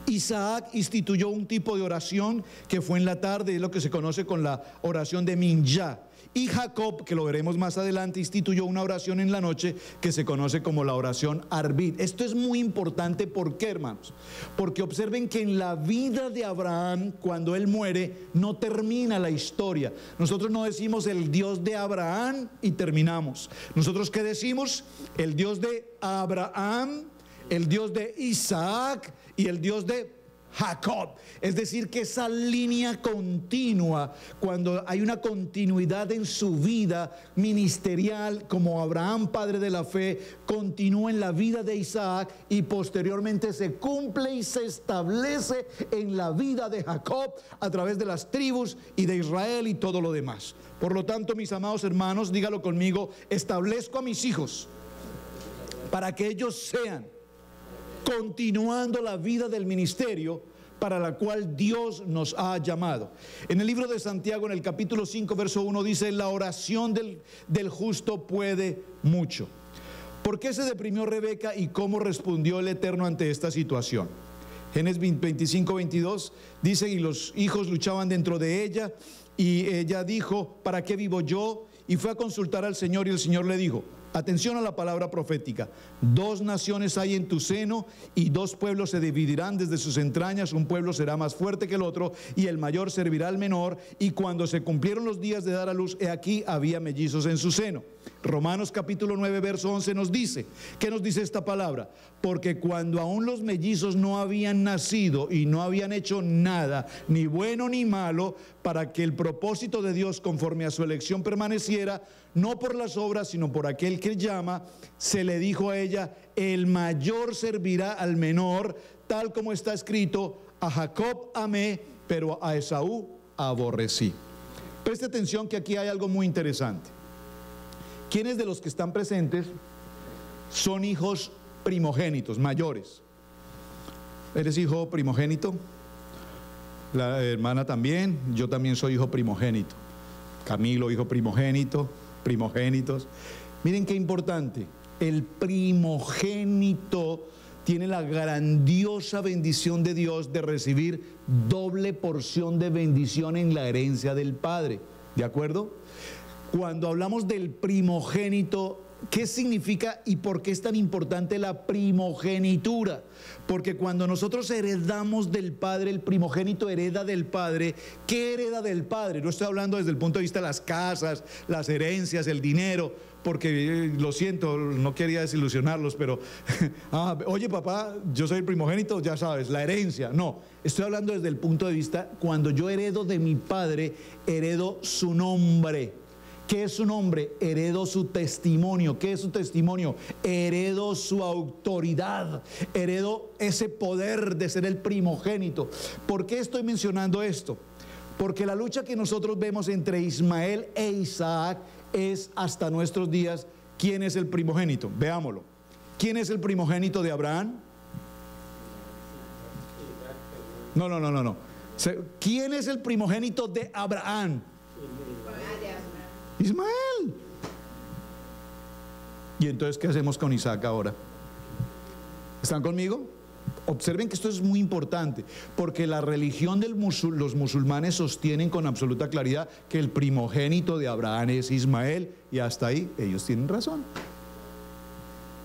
Isaac instituyó un tipo de oración que fue en la tarde, es lo que se conoce con la oración de Minjá. Y Jacob, que lo veremos más adelante, instituyó una oración en la noche que se conoce como la oración Arbit. Esto es muy importante. ¿Por qué, hermanos? Porque observen que en la vida de Abraham, cuando él muere, no termina la historia. Nosotros no decimos el Dios de Abraham y terminamos. Nosotros, ¿qué decimos? El Dios de Abraham, el Dios de Isaac y el Dios de Jacob. Es decir, que esa línea continua, cuando hay una continuidad en su vida ministerial, como Abraham, padre de la fe, continúa en la vida de Isaac y posteriormente se cumple y se establece en la vida de Jacob a través de las tribus y de Israel y todo lo demás. Por lo tanto, mis amados hermanos, dígalo conmigo: establezco a mis hijos para que ellos sean, continuando la vida del ministerio para la cual Dios nos ha llamado. En el libro de Santiago, en el capítulo 5, verso 1, dice: la oración del justo puede mucho. ¿Por qué se deprimió Rebeca y cómo respondió el Eterno ante esta situación? Génesis 25, 22 dice: y los hijos luchaban dentro de ella, y ella dijo: ¿para qué vivo yo? Y fue a consultar al Señor, y el Señor le dijo: atención a la palabra profética. 2 naciones hay en tu seno, y 2 pueblos se dividirán desde sus entrañas. Un pueblo será más fuerte que el otro, y el mayor servirá al menor. Y cuando se cumplieron los días de dar a luz, he aquí había mellizos en su seno. Romanos capítulo 9, verso 11 nos dice, ¿qué nos dice esta palabra? Porque cuando aún los mellizos no habían nacido y no habían hecho nada, ni bueno ni malo, para que el propósito de Dios conforme a su elección permaneciera, no por las obras, sino por aquel que llama, se le dijo a ella: el mayor servirá al menor, tal como está escrito: a Jacob amé, pero a Esaú aborrecí. Preste atención que aquí hay algo muy interesante. ¿Quiénes de los que están presentes son hijos primogénitos, mayores? ¿Eres hijo primogénito? La hermana también. Yo también soy hijo primogénito. Camilo, hijo primogénito, primogénitos. Miren qué importante. El primogénito tiene la grandiosa bendición de Dios de recibir doble porción de bendición en la herencia del Padre. ¿De acuerdo? Cuando hablamos del primogénito, ¿qué significa y por qué es tan importante la primogenitura? Porque cuando nosotros heredamos del Padre, el primogénito hereda del Padre. ¿Qué hereda del Padre? No estoy hablando desde el punto de vista de las casas, las herencias, el dinero, porque lo siento, no quería desilusionarlos, pero oye papá, yo soy el primogénito, ya sabes, la herencia. No, estoy hablando desde el punto de vista, cuando yo heredo de mi Padre, heredo su nombre. ¿Qué es su nombre? Heredo su testimonio. ¿Qué es su testimonio? Heredo su autoridad. Heredo ese poder de ser el primogénito. ¿Por qué estoy mencionando esto? Porque la lucha que nosotros vemos entre Ismael e Isaac es hasta nuestros días. ¿Quién es el primogénito? Veámoslo. ¿Quién es el primogénito de Abraham? No. ¿Quién es el primogénito de Abraham? Ismael. ¿Y entonces qué hacemos con Isaac ahora? ¿Están conmigo? Observen que esto es muy importante, porque la religión de los musulmanes sostienen con absoluta claridad que el primogénito de Abraham es Ismael, y hasta ahí ellos tienen razón.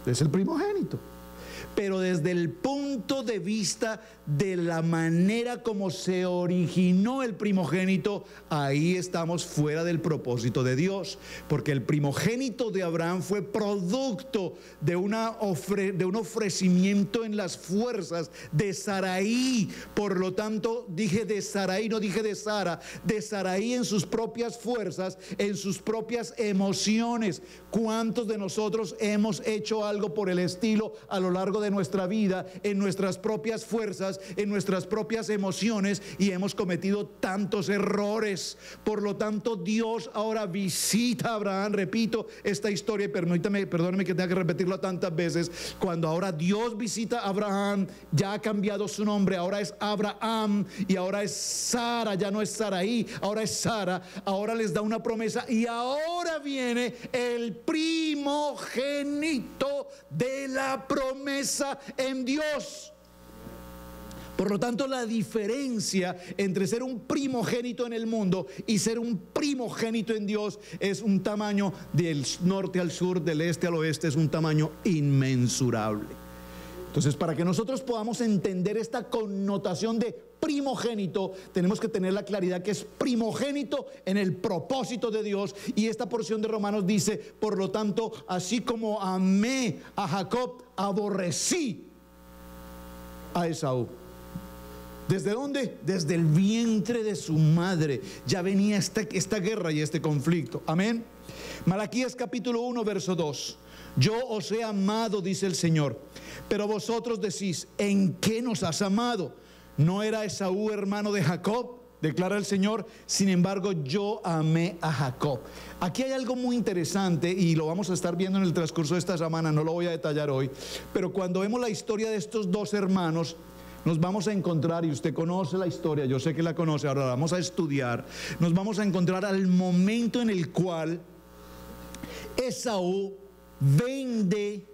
Es el primogénito. Pero desde el punto de vista de la manera como se originó el primogénito, ahí estamos fuera del propósito de Dios, porque el primogénito de Abraham fue producto de un ofrecimiento en las fuerzas de Saraí. Por lo tanto, dije de Saraí, no dije de Sara, de Saraí en sus propias fuerzas, en sus propias emociones. ¿Cuántos de nosotros hemos hecho algo por el estilo a lo largo de nuestra vida, en nuestras propias fuerzas, en nuestras propias emociones, y hemos cometido tantos errores? Por lo tanto, Dios ahora visita a Abraham. Repito esta historia, y perdóneme que tenga que repetirlo tantas veces. Cuando ahora Dios visita a Abraham, ya ha cambiado su nombre, ahora es Abraham, y ahora es Sara, ya no es Saraí, ahora es Sara. Ahora les da una promesa, y ahora viene el primogénito de la promesa en Dios. Por lo tanto, la diferencia entre ser un primogénito en el mundo y ser un primogénito en Dios es un tamaño del norte al sur, del este al oeste, es un tamaño inmensurable. Entonces, para que nosotros podamos entender esta connotación de primogénito, tenemos que tener la claridad que es primogénito en el propósito de Dios. Y esta porción de Romanos dice, por lo tanto, así como amé a Jacob, aborrecí a Esaú. ¿Desde dónde? Desde el vientre de su madre ya venía esta guerra y este conflicto. Amén. Malaquías capítulo 1 verso 2. Yo os he amado, dice el Señor, pero vosotros decís, ¿en qué nos has amado? ¿No era Esaú hermano de Jacob? Declara el Señor. Sin embargo, yo amé a Jacob. Aquí hay algo muy interesante y lo vamos a estar viendo en el transcurso de esta semana, no lo voy a detallar hoy, pero cuando vemos la historia de estos dos hermanos, nos vamos a encontrar, y usted conoce la historia, yo sé que la conoce, ahora la vamos a estudiar, nos vamos a encontrar al momento en el cual Esaú vende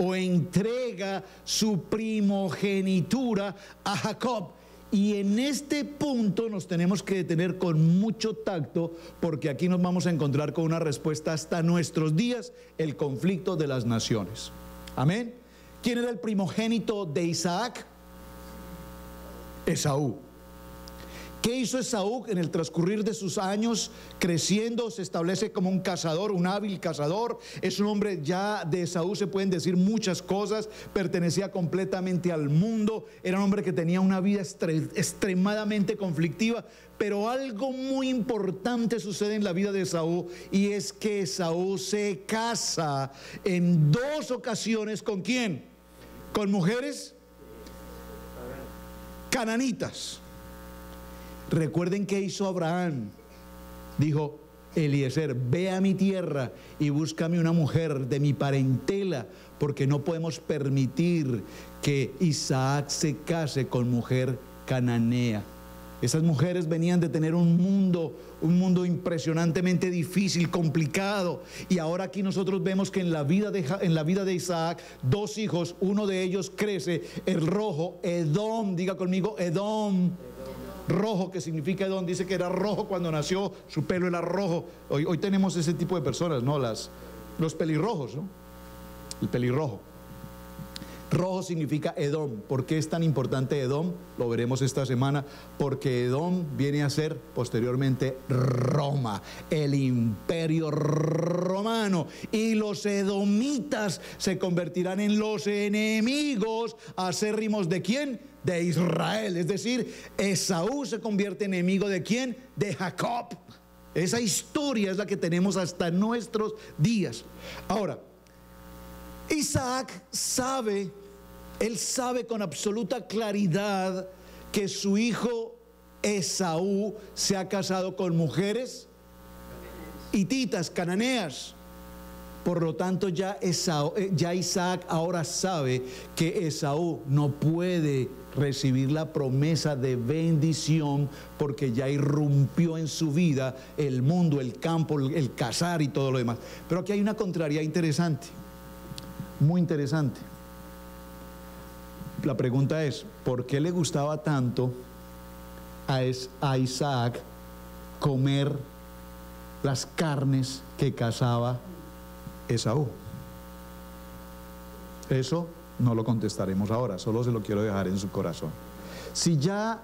o entrega su primogenitura a Jacob. Y en este punto nos tenemos que detener con mucho tacto, porque aquí nos vamos a encontrar con una respuesta hasta nuestros días, el conflicto de las naciones. Amén. ¿Quién era el primogénito de Isaac? Esaú. ¿Qué hizo Esaú en el transcurrir de sus años creciendo? Se establece como un cazador, un hábil cazador. Es un hombre, ya de Esaú se pueden decir muchas cosas. Pertenecía completamente al mundo. Era un hombre que tenía una vida extremadamente conflictiva. Pero algo muy importante sucede en la vida de Esaú, y es que Esaú se casa en 2 ocasiones. ¿Con quién? Con mujeres cananitas. Recuerden qué hizo Abraham. Dijo: Eliezer, ve a mi tierra y búscame una mujer de mi parentela, porque no podemos permitir que Isaac se case con mujer cananea. Esas mujeres venían de tener un mundo impresionantemente difícil, complicado. Y ahora aquí nosotros vemos que en la vida de Isaac, 2 hijos, uno de ellos crece, el rojo, Edom, diga conmigo, Edom. Rojo, que significa Edom, dice que era rojo cuando nació, su pelo era rojo. Hoy tenemos ese tipo de personas, ¿no? Los pelirrojos, ¿no? El pelirrojo. Rojo significa Edom. ¿Por qué es tan importante Edom? Lo veremos esta semana. Porque Edom viene a ser posteriormente Roma, el imperio romano. Y los edomitas se convertirán en los enemigos acérrimos ¿de quién? De Israel. Es decir, Esaú se convierte en enemigo ¿de quién? De Jacob. Esa historia es la que tenemos hasta nuestros días. Ahora, Isaac sabe, él sabe con absoluta claridad que su hijo Esaú se ha casado con mujeres hititas, cananeas. Por lo tanto, ya Isaac ahora sabe que Esaú no puede recibir la promesa de bendición, porque ya irrumpió en su vida el mundo, el campo, el cazar y todo lo demás. Pero aquí hay una contrariedad interesante. Muy interesante. La pregunta es, ¿por qué le gustaba tanto a Isaac comer las carnes que cazaba Esaú? Eso no lo contestaremos ahora, solo se lo quiero dejar en su corazón. Si ya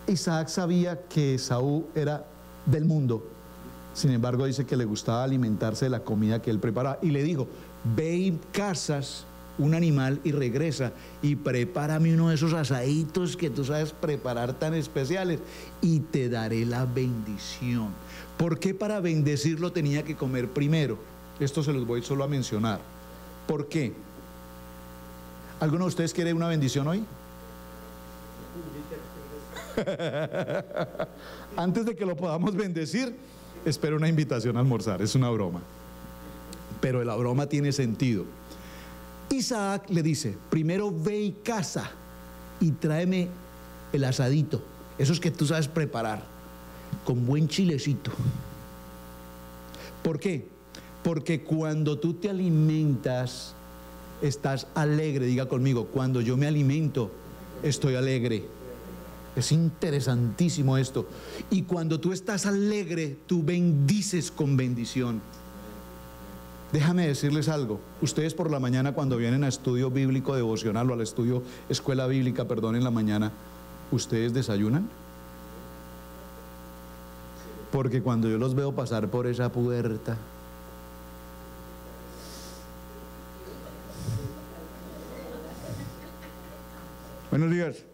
Isaac sabía que Esaú era del mundo, sin embargo dice que le gustaba alimentarse de la comida que él preparaba, y le dijo: ve y cazas un animal y regresa y prepárame uno de esos asaditos que tú sabes preparar tan especiales, y te daré la bendición. ¿Por qué para bendecirlo tenía que comer primero? Esto se los voy solo a mencionar. ¿Por qué? ¿Alguno de ustedes quiere una bendición hoy? Antes de que lo podamos bendecir, espero una invitación a almorzar. Es una broma, pero la broma tiene sentido. Isaac le dice: primero ve y caza y tráeme el asadito, esos que tú sabes preparar, con buen chilecito. ¿Por qué? Porque cuando tú te alimentas, estás alegre. Diga conmigo: cuando yo me alimento, estoy alegre. Es interesantísimo esto. Y cuando tú estás alegre, tú bendices con bendición. Déjame decirles algo. Ustedes por la mañana, cuando vienen a estudio bíblico devocional, o al estudio escuela bíblica, perdón, en la mañana, ¿Ustedes desayunan? Porque cuando yo los veo pasar por esa puerta, buenos días.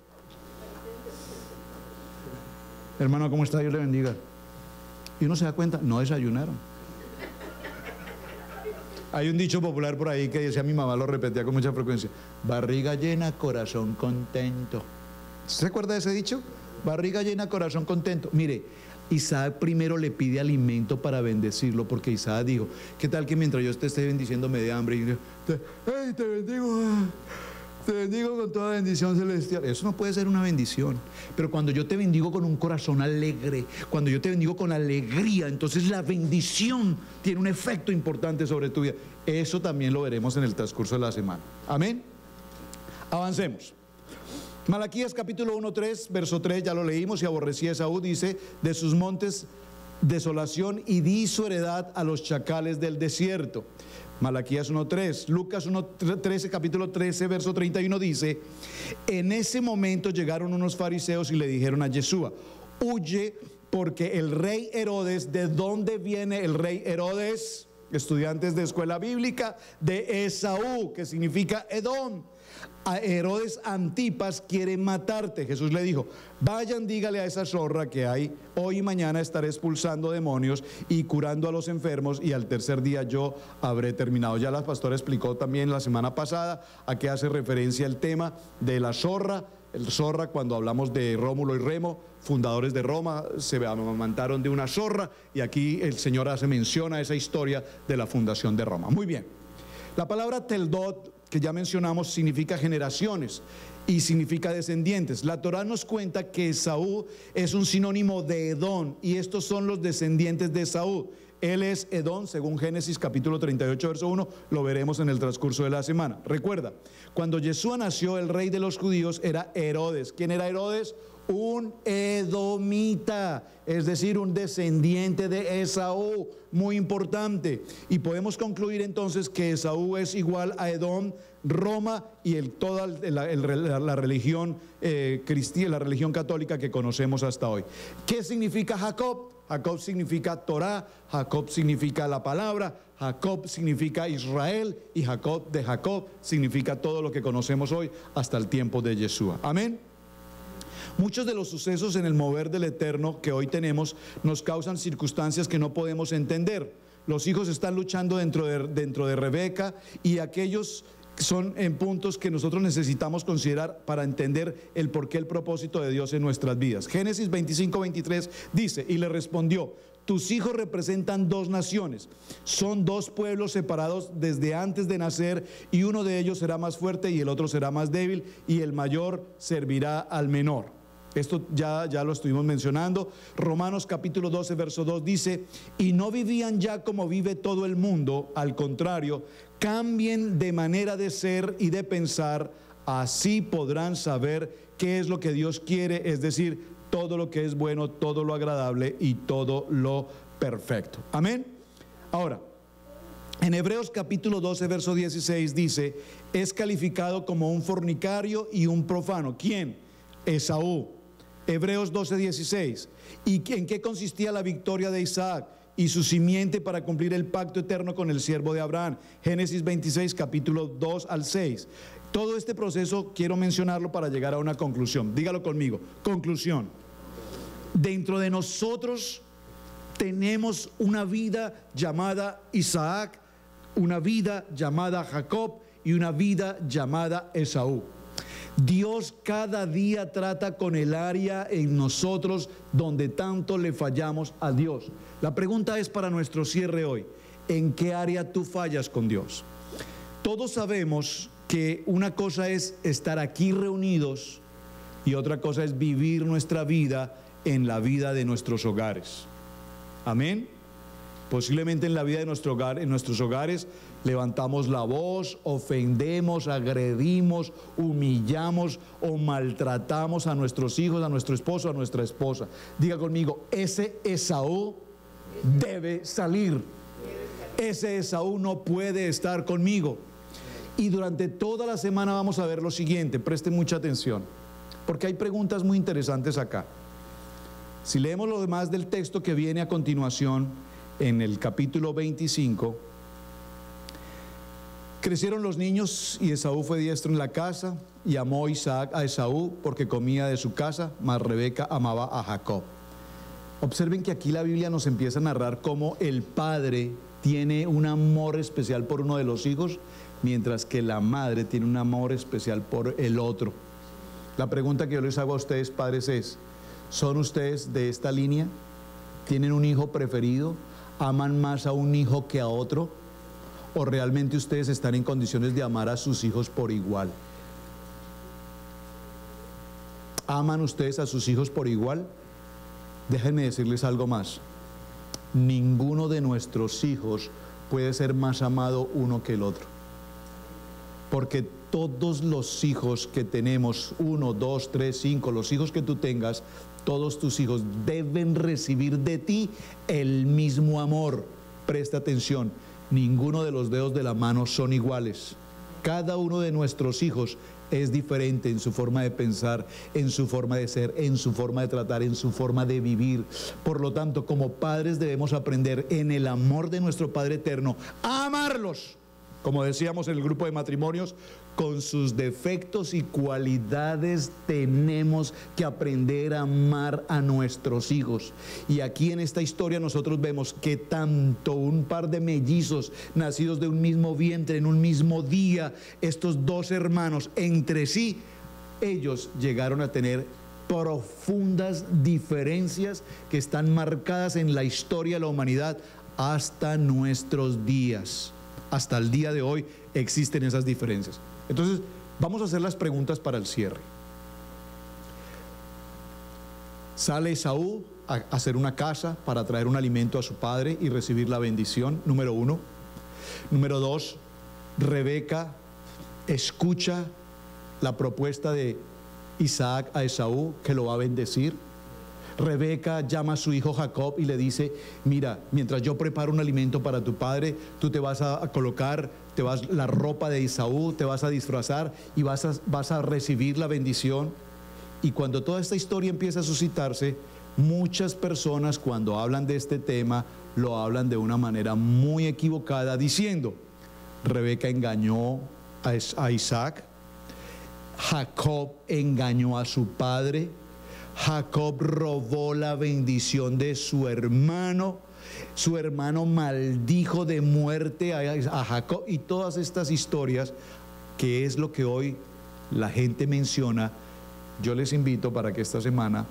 Hermano, ¿cómo está? Dios le bendiga. Y uno se da cuenta, no desayunaron. Hay un dicho popular por ahí que decía, mi mamá lo repetía con mucha frecuencia: barriga llena, corazón contento. ¿Se acuerda de ese dicho? Barriga llena, corazón contento. Mire, Isaac primero le pide alimento para bendecirlo, porque Isaac dijo, ¿qué tal que mientras yo te esté bendiciéndome de hambre? Y yo, hey, te bendigo con toda bendición celestial. Eso no puede ser una bendición. Pero cuando yo te bendigo con un corazón alegre, cuando yo te bendigo con alegría, entonces la bendición tiene un efecto importante sobre tu vida. Eso también lo veremos en el transcurso de la semana. Amén. Avancemos. Malaquías capítulo 1:3, verso 3, ya lo leímos. Y aborrecía Esaú, dice, de sus montes desolación, y di su heredad a los chacales del desierto. Malaquías 1:3, Lucas 1:13, capítulo 13, verso 31 dice, en ese momento llegaron unos fariseos y le dijeron a Yeshua, huye, porque el rey Herodes, ¿de dónde viene el rey Herodes? Estudiantes de escuela bíblica, de Esaú, que significa Edom. A Herodes Antipas quiere matarte. Jesús le dijo, vayan, dígale a esa zorra que hay, hoy y mañana estaré expulsando demonios y curando a los enfermos, y al tercer día yo habré terminado. Ya la pastora explicó también la semana pasada a qué hace referencia el tema de la zorra. El zorra, cuando hablamos de Rómulo y Remo, fundadores de Roma, se amamantaron de una zorra, y aquí el Señor hace mención a esa historia de la fundación de Roma. Muy bien. La palabra teldot, que ya mencionamos, significa generaciones y significa descendientes. La Torá nos cuenta que Esaú es un sinónimo de Edom, y estos son los descendientes de Esaú. Él es Edom, según Génesis capítulo 38, verso 1, lo veremos en el transcurso de la semana. Recuerda, cuando Yeshua nació, el rey de los judíos era Herodes. ¿Quién era Herodes? Un edomita, es decir, un descendiente de Esaú, muy importante. Y podemos concluir entonces que Esaú es igual a Edom, Roma y toda la religión cristiana, la religión católica que conocemos hasta hoy. ¿Qué significa Jacob? Jacob significa Torah, Jacob significa la palabra, Jacob significa Israel, y Jacob de Jacob significa todo lo que conocemos hoy hasta el tiempo de Yeshua. Amén. Muchos de los sucesos en el mover del Eterno que hoy tenemos nos causan circunstancias que no podemos entender. Los hijos están luchando dentro de Rebeca, y aquellos son en puntos que nosotros necesitamos considerar para entender el porqué, el propósito de Dios en nuestras vidas. Génesis 25:23 dice, y le respondió, tus hijos representan dos naciones, son dos pueblos separados desde antes de nacer, y uno de ellos será más fuerte y el otro será más débil, y el mayor servirá al menor. Esto ya lo estuvimos mencionando. Romanos capítulo 12, verso 2 dice, y no vivían ya como vive todo el mundo, al contrario, cambien de manera de ser y de pensar, así podrán saber qué es lo que Dios quiere, es decir, todo lo que es bueno, todo lo agradable y todo lo perfecto. Amén. Ahora, en Hebreos capítulo 12, verso 16 dice, es calificado como un fornicario y un profano. ¿Quién? Esaú. Hebreos 12:16. ¿Y en qué consistía la victoria de Isaac y su simiente para cumplir el pacto eterno con el siervo de Abraham? Génesis 26, capítulo 2 al 6. Todo este proceso quiero mencionarlo para llegar a una conclusión. Dígalo conmigo. Conclusión. Dentro de nosotros tenemos una vida llamada Isaac, una vida llamada Jacob y una vida llamada Esaú. Dios cada día trata con el área en nosotros donde tanto le fallamos a Dios. La pregunta es para nuestro cierre hoy: ¿en qué área tú fallas con Dios? Todos sabemos que una cosa es estar aquí reunidos y otra cosa es vivir nuestra vida en la vida de nuestros hogares. Amén. Posiblemente en la vida de nuestro hogar, en nuestros hogares, levantamos la voz, ofendemos, agredimos, humillamos o maltratamos a nuestros hijos, a nuestro esposo, a nuestra esposa. Diga conmigo, ese Esaú debe salir. Ese Esaú no puede estar conmigo. Y durante toda la semana vamos a ver lo siguiente, preste mucha atención. porque hay preguntas muy interesantes acá. Si leemos lo demás del texto que viene a continuación, en el capítulo 25, crecieron los niños y Esaú fue diestro en la casa, y amó Isaac a Esaú porque comía de su casa, mas Rebeca amaba a Jacob. Observen que aquí la Biblia nos empieza a narrar cómo el padre tiene un amor especial por uno de los hijos, mientras que la madre tiene un amor especial por el otro. La pregunta que yo les hago a ustedes, padres, es: ¿son ustedes de esta línea? ¿Tienen un hijo preferido? ¿Aman más a un hijo que a otro? ¿O realmente ustedes están en condiciones de amar a sus hijos por igual? ¿Aman ustedes a sus hijos por igual? Déjenme decirles algo más. Ninguno de nuestros hijos puede ser más amado uno que el otro. Porque todos los hijos que tenemos, 1, 2, 3, 5, los hijos que tú tengas, todos tus hijos deben recibir de ti el mismo amor. Presta atención, ninguno de los dedos de la mano son iguales. Cada uno de nuestros hijos es diferente en su forma de pensar, en su forma de ser, en su forma de tratar, en su forma de vivir. Por lo tanto, como padres debemos aprender en el amor de nuestro Padre Eterno a amarlos, como decíamos en el grupo de matrimonios, con sus defectos y cualidades. Tenemos que aprender a amar a nuestros hijos. Y aquí en esta historia nosotros vemos que tanto un par de mellizos nacidos de un mismo vientre, en un mismo día, estos dos hermanos entre sí, ellos llegaron a tener profundas diferencias que están marcadas en la historia de la humanidad hasta nuestros días. Hasta el día de hoy existen esas diferencias. Entonces, vamos a hacer las preguntas para el cierre. Sale Esaú a hacer una casa para traer un alimento a su padre y recibir la bendición, número 1. Número 2, Rebeca escucha la propuesta de Isaac a Esaú, que lo va a bendecir. Rebeca llama a su hijo Jacob y le dice: mira, mientras yo preparo un alimento para tu padre, tú te vas a colocar la ropa de Esaú, te vas a disfrazar y vas a recibir la bendición. Y cuando toda esta historia empieza a suscitarse, muchas personas, cuando hablan de este tema, lo hablan de una manera muy equivocada, diciendo: Rebeca engañó a Isaac, Jacob engañó a su padre, Jacob robó la bendición de su hermano maldijo de muerte a Jacob, y todas estas historias, que es lo que hoy la gente menciona. Yo les invito para que esta semana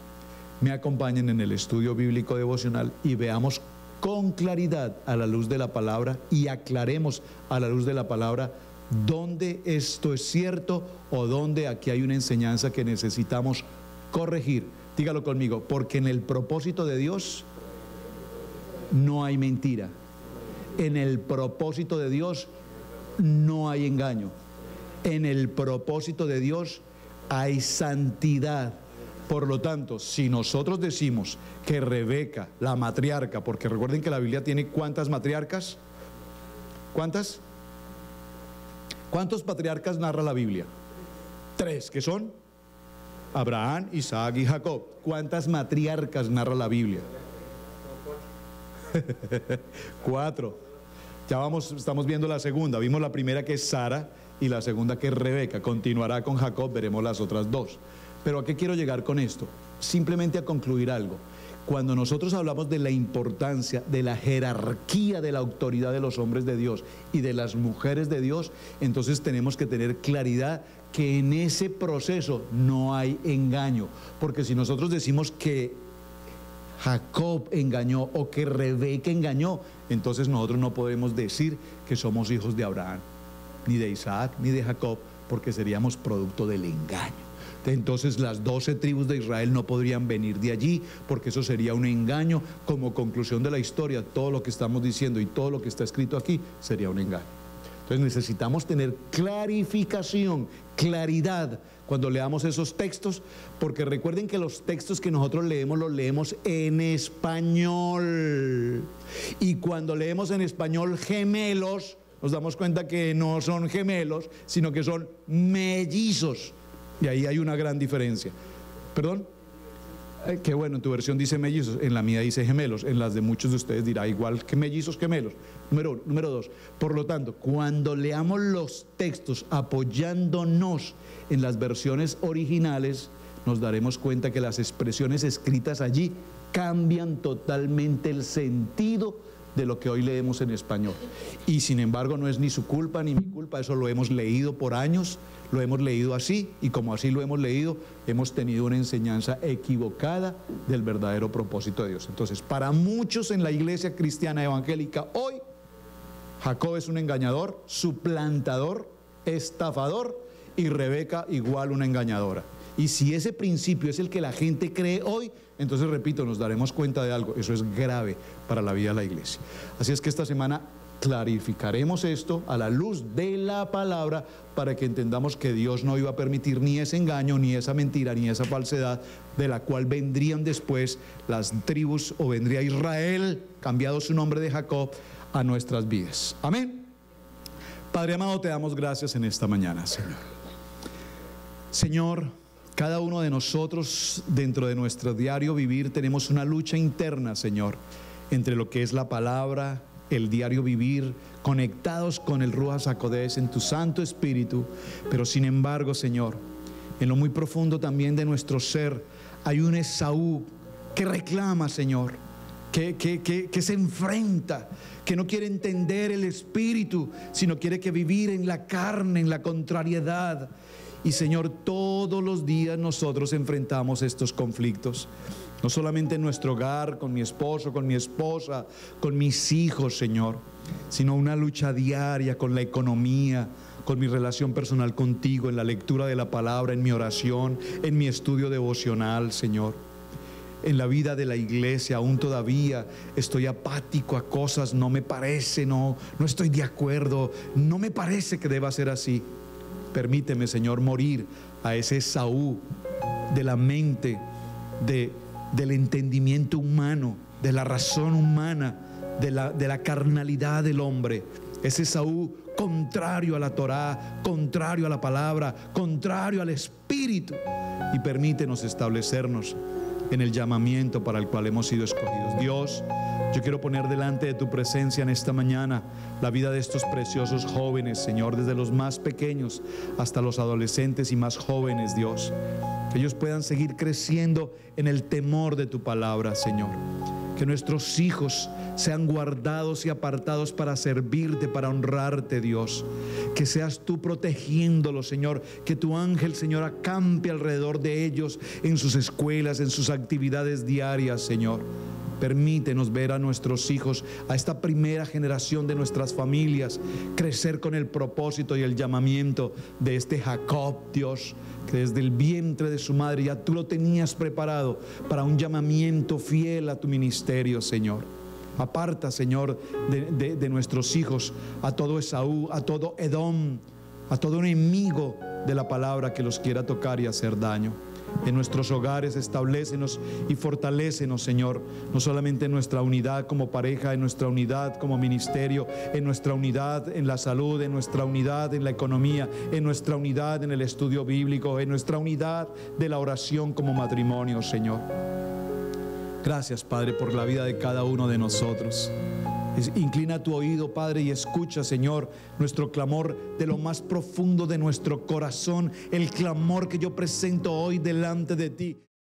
me acompañen en el estudio bíblico devocional y veamos con claridad, a la luz de la palabra, y aclaremos a la luz de la palabra dónde esto es cierto o dónde aquí hay una enseñanza que necesitamos corregir. Dígalo conmigo: porque en el propósito de Dios no hay mentira. En el propósito de Dios no hay engaño. En el propósito de Dios hay santidad. Por lo tanto, si nosotros decimos que Rebeca, la matriarca, porque recuerden que la Biblia tiene ¿cuántas matriarcas? ¿Cuántas? ¿Cuántos patriarcas narra la Biblia? 3, que son Abraham, Isaac y Jacob. ¿Cuántas matriarcas narra la Biblia? 4. Ya estamos viendo la segunda. Vimos la primera, que es Sara, y la segunda, que es Rebeca. Continuará con Jacob, veremos las otras 2. Pero ¿a qué quiero llegar con esto? Simplemente a concluir algo. Cuando nosotros hablamos de la importancia de la jerarquía de la autoridad de los hombres de Dios y de las mujeres de Dios, entonces tenemos que tener claridad que en ese proceso no hay engaño. Porque si nosotros decimos que Jacob engañó o que Rebeca engañó, entonces nosotros no podemos decir que somos hijos de Abraham, ni de Isaac, ni de Jacob, porque seríamos producto del engaño. Entonces las 12 tribus de Israel no podrían venir de allí, porque eso sería un engaño. Como conclusión de la historia, todo lo que estamos diciendo y todo lo que está escrito aquí sería un engaño. Entonces necesitamos tener clarificación, claridad cuando leamos esos textos, porque recuerden que los textos que nosotros leemos los leemos en español, y cuando leemos en español gemelos, nos damos cuenta que no son gemelos, sino que son mellizos. Y ahí hay una gran diferencia. ¿Perdón? Qué bueno, en tu versión dice mellizos, en la mía dice gemelos, en las de muchos de ustedes dirá igual que mellizos, gemelos. Número uno. Número dos, por lo tanto, cuando leamos los textos apoyándonos en las versiones originales, nos daremos cuenta que las expresiones escritas allí cambian totalmente el sentido de lo que hoy leemos en español. Y sin embargo no es ni su culpa ni mi culpa, eso lo hemos leído por años, lo hemos leído así, y como así lo hemos leído, hemos tenido una enseñanza equivocada del verdadero propósito de Dios. Entonces, para muchos en la iglesia cristiana evangélica hoy, Jacob es un engañador, suplantador, estafador, y Rebeca igual una engañadora. Y si ese principio es el que la gente cree hoy, entonces, repito, nos daremos cuenta de algo. Eso es grave para la vida de la iglesia. Así es que esta semana clarificaremos esto a la luz de la palabra, para que entendamos que Dios no iba a permitir ni ese engaño, ni esa mentira, ni esa falsedad, de la cual vendrían después las tribus, o vendría Israel, cambiado su nombre de Jacob, a nuestras vidas. Amén. Padre amado, te damos gracias en esta mañana, Señor. Señor, cada uno de nosotros dentro de nuestro diario vivir tenemos una lucha interna, Señor, entre lo que es la palabra, el diario vivir, conectados con el Ruach HaKodesh en tu Santo Espíritu. Pero sin embargo, Señor, en lo muy profundo también de nuestro ser hay un Esaú que reclama, Señor, que se enfrenta, que no quiere entender el Espíritu, sino quiere que vivir en la carne, en la contrariedad. Y Señor, todos los días nosotros enfrentamos estos conflictos, no solamente en nuestro hogar, con mi esposo, con mi esposa, con mis hijos, Señor, sino una lucha diaria con la economía, con mi relación personal contigo, en la lectura de la palabra, en mi oración, en mi estudio devocional, Señor. En la vida de la iglesia aún todavía estoy apático a cosas, no me parece, no estoy de acuerdo, no me parece que deba ser así. Permíteme, Señor, morir a ese Esaú de la mente, del entendimiento humano, de la razón humana, de la carnalidad del hombre. Ese Esaú contrario a la Torá, contrario a la palabra, contrario al Espíritu. Y permítenos establecernos en el llamamiento para el cual hemos sido escogidos. Dios, yo quiero poner delante de tu presencia en esta mañana la vida de estos preciosos jóvenes, Señor, desde los más pequeños hasta los adolescentes y más jóvenes, Dios. Que ellos puedan seguir creciendo en el temor de tu palabra, Señor. Que nuestros hijos sean guardados y apartados para servirte, para honrarte, Dios. Que seas tú protegiéndolos, Señor. Que tu ángel, Señor, acampe alrededor de ellos en sus escuelas, en sus actividades diarias, Señor. Permítenos ver a nuestros hijos, a esta primera generación de nuestras familias, crecer con el propósito y el llamamiento de este Jacob, Dios, que desde el vientre de su madre ya tú lo tenías preparado para un llamamiento fiel a tu ministerio, Señor. Aparta, Señor, de nuestros hijos a todo Esaú, a todo Edom, a todo enemigo de la palabra que los quiera tocar y hacer daño. En nuestros hogares establécenos y fortalécenos, Señor, no solamente en nuestra unidad como pareja, en nuestra unidad como ministerio, en nuestra unidad en la salud, en nuestra unidad en la economía, en nuestra unidad en el estudio bíblico, en nuestra unidad de la oración como matrimonio, Señor. Gracias, Padre, por la vida de cada uno de nosotros. Inclina tu oído, Padre, y escucha, Señor, nuestro clamor de lo más profundo de nuestro corazón, el clamor que yo presento hoy delante de ti.